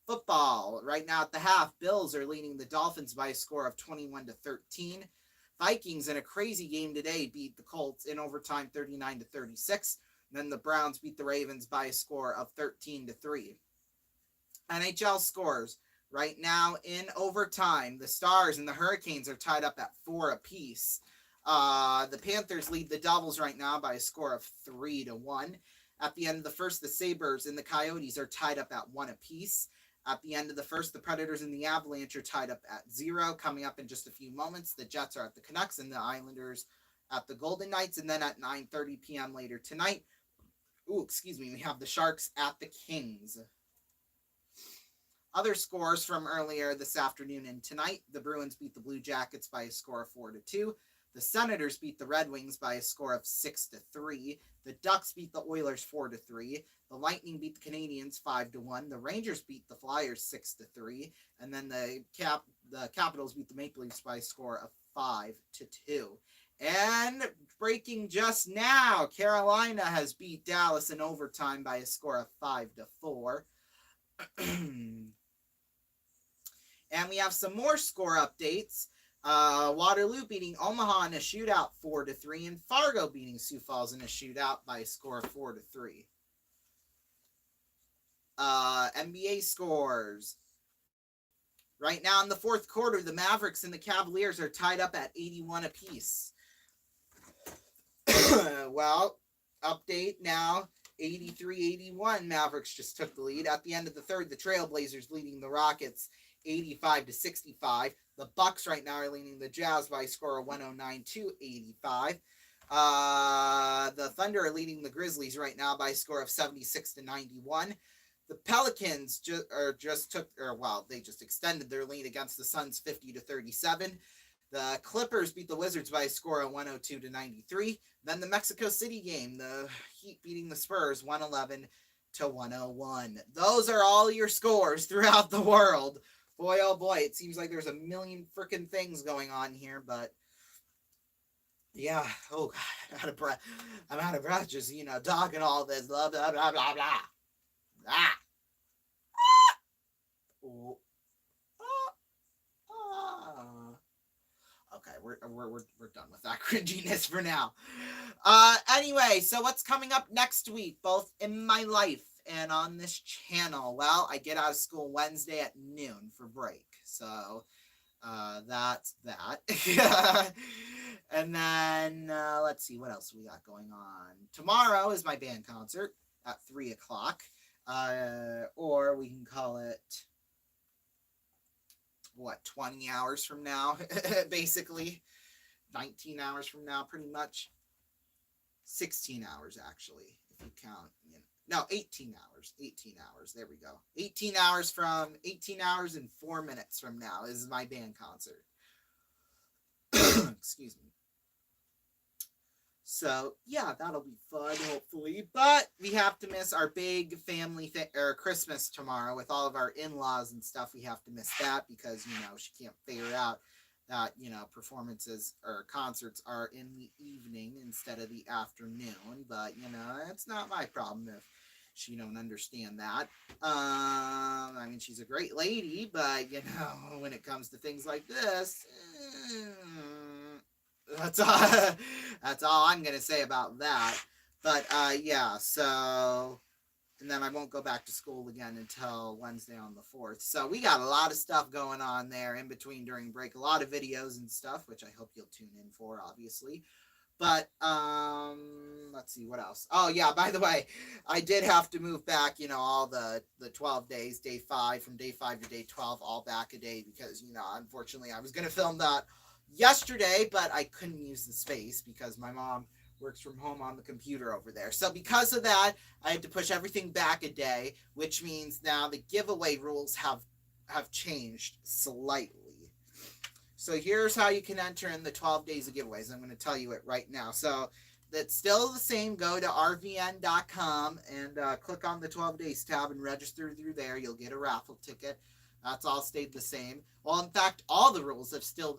Football, right now at the half, Bills are leading the Dolphins by a score of 21-13. Vikings in a crazy game today beat the Colts in overtime 39-36. And then the Browns beat the Ravens by a score of 13-3. NHL scores. Right now in overtime, the Stars and the Hurricanes are tied up at 4 apiece. The Panthers lead the Devils right now by a score of 3-1. At the end of the first, the Sabres and the Coyotes are tied up at 1 apiece. At the end of the first, the Predators and the Avalanche are tied up at 0. Coming up in just a few moments, the Jets are at the Canucks and the Islanders at the Golden Knights. And then at 9:30 p.m. later tonight, we have the Sharks at the Kings. Other scores from earlier this afternoon and tonight: the Bruins beat the Blue Jackets by a score of 4-2. The Senators beat the Red Wings by a score of 6-3. The Ducks beat the Oilers 4-3. The Lightning beat the Canadiens 5-1. The Rangers beat the Flyers 6-3. And then the Capitals beat the Maple Leafs by a score of 5-2. And breaking just now, Carolina has beat Dallas in overtime by a score of 5-4. And we have some more score updates. Waterloo beating Omaha in a shootout 4-3, and Fargo beating Sioux Falls in a shootout by a score of 4-3. NBA scores. Right now in the fourth quarter, the Mavericks and the Cavaliers are tied up at 81 apiece. Well, update now, 83-81. Mavericks just took the lead. At the end of the third, the Trailblazers leading the Rockets 85-65. The Bucks right now are leading the Jazz by a score of 109-85. The Thunder are leading the Grizzlies right now by a score of 76-91. The Pelicans they just extended their lead against the Suns 50-37. The Clippers beat the Wizards by a score of 102-93. Then the Mexico City game, the Heat beating the Spurs 111-101. Those are all your scores throughout the world. Boy, oh boy, it seems like there's a million freaking things going on here, but yeah, oh God, I'm out of breath. I'm out of breath just, talking all this, blah, blah, blah, blah, blah. Ah. Oh. Okay, we're done with that cringiness for now. Anyway, so what's coming up next week, both in my life and on this channel? Well, I get out of school Wednesday at noon for break, so that's that. And then let's see what else we got going on. Tomorrow is my band concert at 3:00, or we can call it 20 hours from now, basically 19 hours from now, pretty much 16 hours actually, if you count, 18 hours, there we go. 18 hours and 4 minutes from now is my band concert. Excuse me. So yeah, that'll be fun, hopefully. But we have to miss our big family Christmas tomorrow with all of our in-laws and stuff. We have to miss that because she can't figure out that performances or concerts are in the evening instead of the afternoon. But it's not my problem if she don't understand that. I mean, she's a great lady, but when it comes to things like this. That's all I'm going to say about that. But, yeah, so, and then I won't go back to school again until Wednesday on the 4th. So we got a lot of stuff going on there in between during break. A lot of videos and stuff, which I hope you'll tune in for, obviously. But, let's see, what else? Oh, yeah, by the way, I did have to move back, all the 12 days, day 5, from day 5 to day 12, all back a day because, unfortunately I was going to film that yesterday, but I couldn't use the space because my mom works from home on the computer over there. So because of that, I had to push everything back a day, which means now the giveaway rules have changed slightly. So here's how you can enter in the 12 days of giveaways. I'm going to tell you it right now. So that's still the same. Go to rvn.com and click on the 12 days tab and register through there. You'll get a raffle ticket. That's all stayed the same. Well, in fact, all the rules have stayed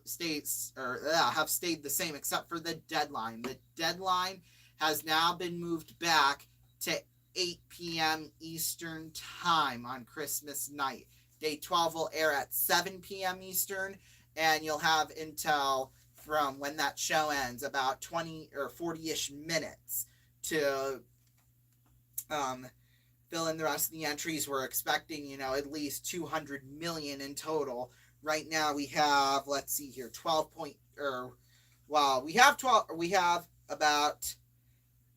the same except for the deadline. The deadline has now been moved back to 8 p.m. Eastern time on Christmas night. Day 12 will air at 7 p.m. Eastern, and you'll have until from when that show ends, about 20 or 40-ish minutes to fill in the rest of the entries. We're expecting, at least 200 million in total. Right now we have, let's see here, we have about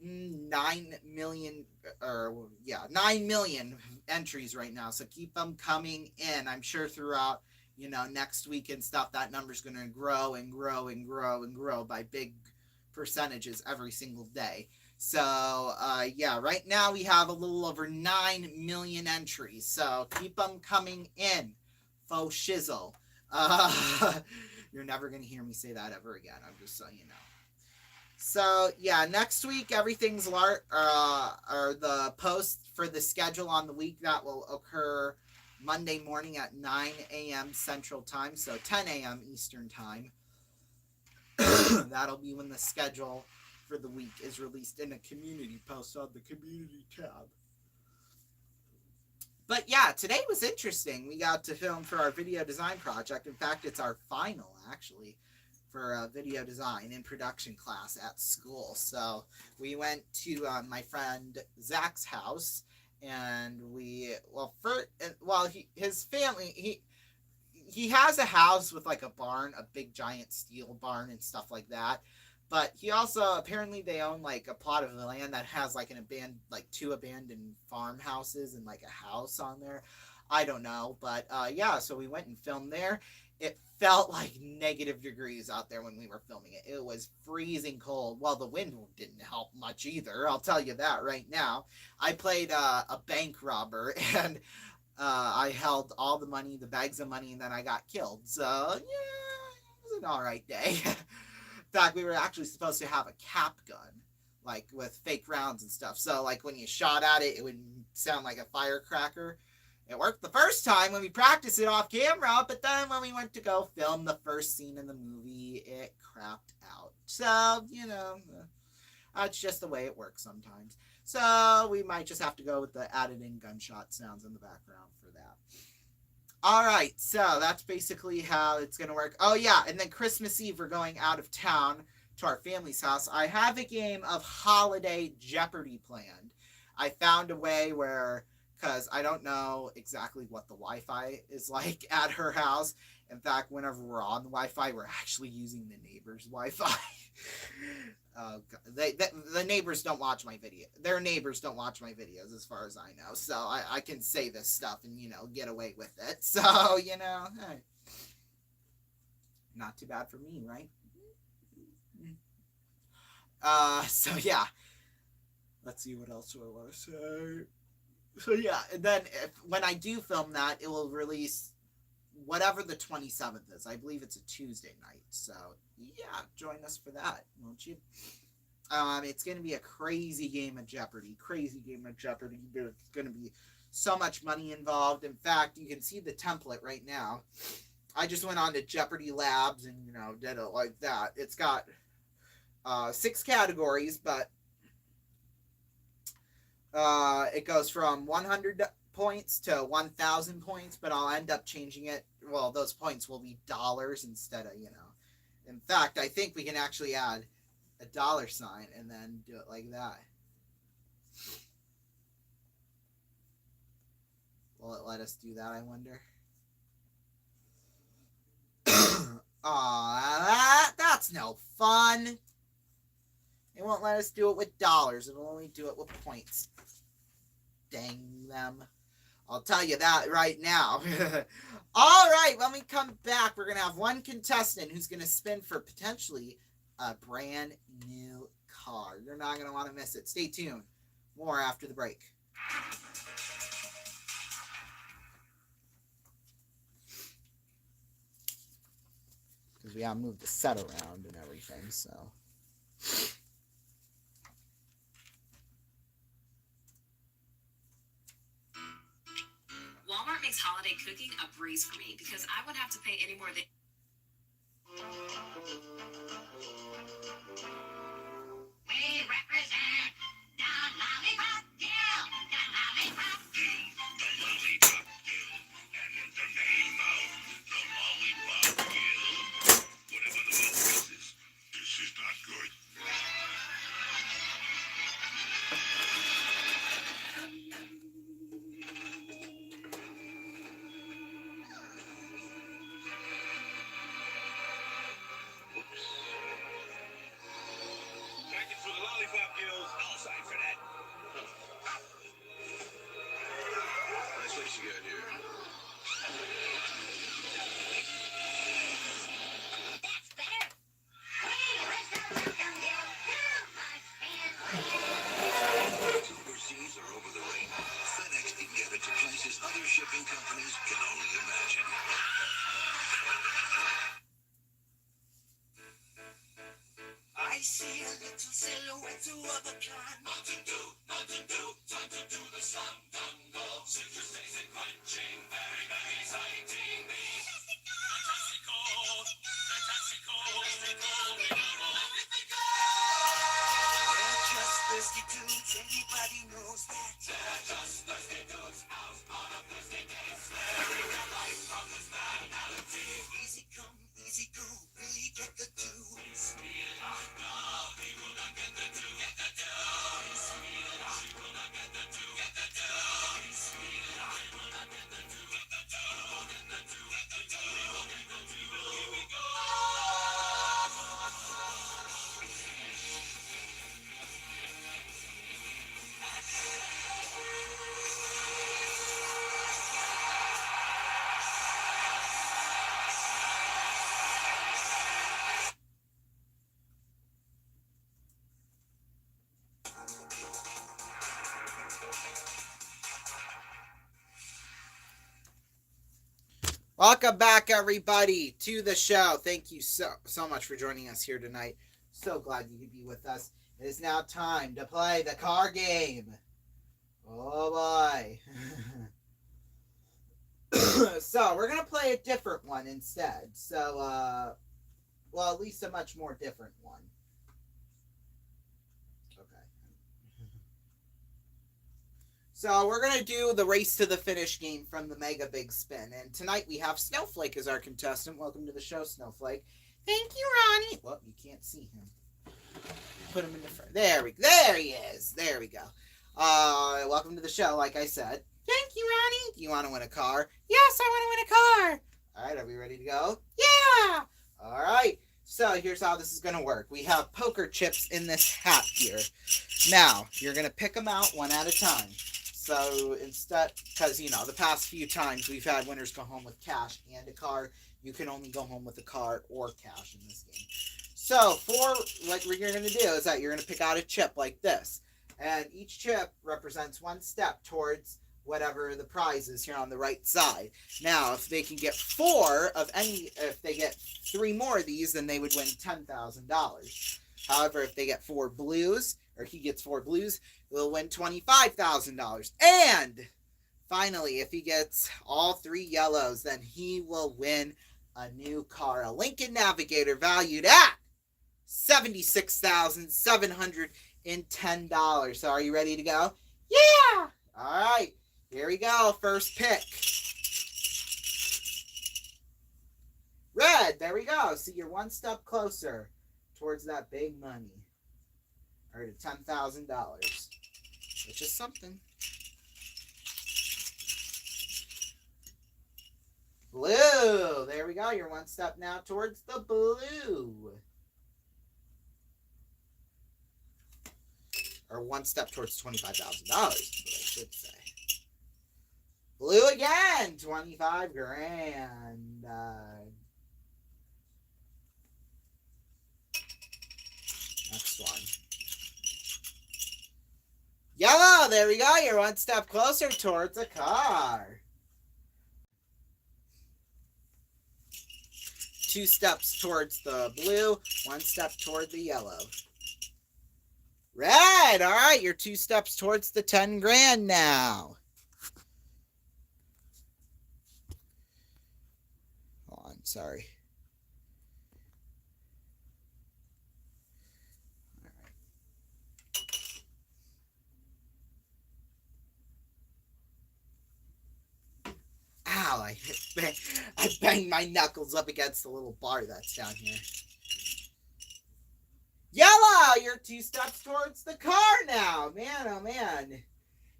9 million, or yeah, 9 million entries right now. So keep them coming in. I'm sure throughout, you know, next week and stuff, that number's going to grow and grow and grow and grow by big percentages every single day. So yeah, right now we have a little over 9 million entries. So keep them coming in. Faux shizzle. You're never going to hear me say that ever again. I'm just so you know. So yeah, next week everything's or the post for the schedule on the week that will occur Monday morning at 9 a.m. Central Time, so 10 a.m. Eastern Time. That'll be when the schedule for the week is released in a community post on the community tab. But yeah, today was interesting. We got to film for our video design project. In fact, it's our final, actually, for video design in production class at school. So we went to my friend Zach's house, and his family, he has a house with like a barn, a big giant steel barn and stuff like that. But he also, apparently they own like a plot of land that has like two abandoned farmhouses and like a house on there. I don't know. But yeah, so we went and filmed there. It felt like negative degrees out there when we were filming it. It was freezing cold. Well, the wind didn't help much either. I'll tell you that right now. I played a bank robber, and I held all the money, the bags of money, and then I got killed. So yeah, it was an all right day. In fact, we were actually supposed to have a cap gun, like with fake rounds and stuff. So like when you shot at it, it would sound like a firecracker. It worked the first time when we practiced it off camera, but then when we went to go film the first scene in the movie, it crapped out. So, you know, that's just the way it works sometimes. So we might just have to go with the added in gunshot sounds in the background for that. All right, so that's basically how it's going to work. Oh, yeah, and then Christmas Eve, we're going out of town to our family's house. I have a game of Holiday Jeopardy planned. I found a way where, because I don't know exactly what the Wi-Fi is like at her house. In fact, whenever we're on the Wi-Fi, we're actually using the neighbor's Wi-Fi. The neighbors don't watch my video. Their neighbors don't watch my videos, as far as I know. So I can say this stuff and, you know, get away with it. So, you know, hey, not too bad for me, right? So yeah. Let's see, what else do I want to say? So yeah, and then when I do film that, it will release whatever the 27th is. I believe it's a Tuesday night. So yeah, join us for that, won't you? It's going to be a crazy game of Jeopardy. Crazy game of Jeopardy. There's going to be so much money involved. In fact, you can see the template right now. I just went on to Jeopardy Labs and, you know, did it like that. It's got 6 categories, but it goes from 100 points to 1,000 points, but I'll end up changing it. Well, those points will be dollars instead of, you know. In fact, I think we can actually add a dollar sign and then do it like that. Will it let us do that, I wonder? Aw, that's no fun. It won't let us do it with dollars. It'll only do it with points. Dang them. I'll tell you that right now. All right, when we come back, we're going to have one contestant who's going to spin for potentially a brand new car. You're not going to want to miss it. Stay tuned. More after the break. Because we got to move the set around and everything, so... Walmart makes holiday cooking a breeze for me because I wouldn't have to pay any more than... We represent the Lollipop Guild! The Lollipop Guild! The Lollipop Guild! And in the name of the Lollipop Guild, whatever the vote is, this is not good. flip-flop kills. I'll sign for that. Nice what you got here. That's better. Overseas or over the rainbow, FedEx can get it to places other shipping companies can only imagine. I see a little silhouette of a climb. Mountain Dew, time to do the sun tango. Citrus taste and quenching, very, very exciting. Fantastico, they're just thirsty dudes, anybody knows that. They're just thirsty dudes, out on a thirsty day. Sparing their life from this banality. Easy come, easy go, really get the dudes. Welcome back, everybody, to the show. Thank you so much for joining us here tonight. So glad you could be with us. It is now time to play the car game. Oh, boy. So, we're going to play a different one instead. So, well, at least a much more different one. So we're going to do the race to the finish game from the Mega Big Spin. And tonight we have Snowflake as our contestant. Welcome to the show, Snowflake. Thank you, Ronnie. Well, you can't see him. Put him in the front. There he is. There we go. Welcome to the show, like I said. Thank you, Ronnie. Do you want to win a car? Yes, I want to win a car. All right, are we ready to go? Yeah. All right. So here's how this is going to work. We have poker chips in this hat here. Now, you're going to pick them out one at a time. So instead, because, you know, the past few times we've had winners go home with cash and a car, you can only go home with a car or cash in this game. So what you're going to do is that you're going to pick out a chip like this. And each chip represents one step towards whatever the prize is here on the right side. Now, if they can get if they get 3 more of these, then they would win $10,000. However, if they get 4 blues, or he gets 4 blues, will win $25,000. And finally, if he gets all 3 yellows, then he will win a new car, a Lincoln Navigator valued at $76,710. So are you ready to go? Yeah! All right, here we go. First pick. Red, there we go. See, you're one step closer towards that big money. Or to $10,000. Which is something. Blue. There we go. You're one step now towards the blue. Or one step towards $25,000, I should say. Blue again. 25 grand. Next one. Yellow, there we go. You're one step closer towards a car. 2 steps towards the blue, 1 step toward the yellow. Red, all right, you're 2 steps towards the 10 grand now. Hold on, sorry. Ow, I banged my knuckles up against the little bar that's down here. Yellow, you're 2 steps towards the car now. Man, oh man.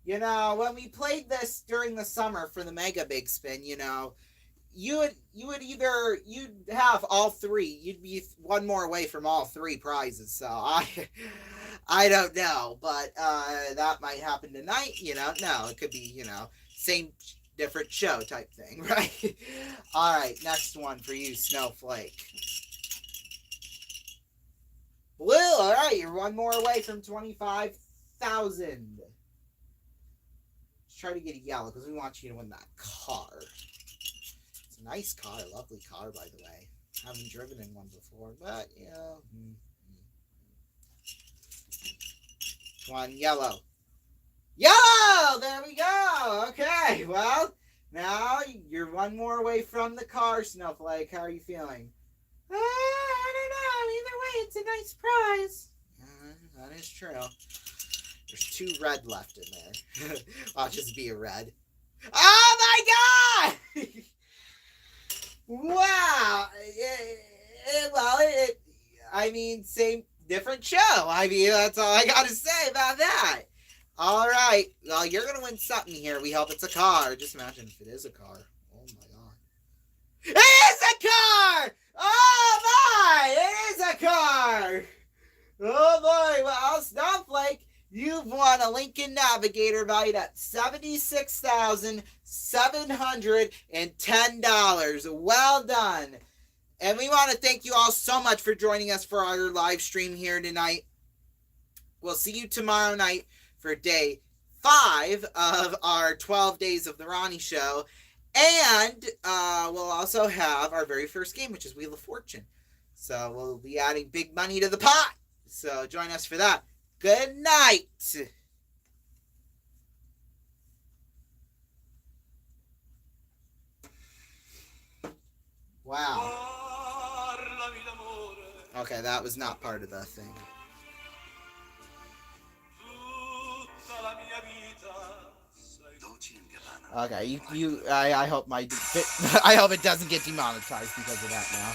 You know, when we played this during the summer for the Mega Big Spin, you know, you'd have all 3. You'd be 1 more away from all 3 prizes. So I don't know, but that might happen tonight. No, it could be, same, different show type thing, right? All right, next one for you, Snowflake. Blue, all right, you're one more away from 25,000. Let's try to get a yellow because we want you to win that car. It's a nice car, a lovely car, by the way. I haven't driven in one before, but, One yellow. Yellow! There we go. Okay, well, now you're one more away from the car, Snowflake. How are you feeling? I don't know. Either way, it's a nice prize. That is true. There's 2 red left in there. I'll just be a red. Oh my god! Wow. Same, different show. That's all I gotta say about that. All right. Well, you're gonna win something here. We hope it's a car. Just imagine if it is a car. Oh my god. It is a car! Oh my! It is a car! Oh boy. Well, Snowflake, you've won a Lincoln Navigator valued at $76,710. Well done. And we want to thank you all so much for joining us for our live stream here tonight. We'll see you tomorrow night for day 5 of our 12 Days of the Ronnie Show. And we'll also have our very first game, which is Wheel of Fortune. So we'll be adding big money to the pot. So join us for that. Good night. Wow. Okay, that was not part of the thing. Okay, I hope I hope it doesn't get demonetized because of that now.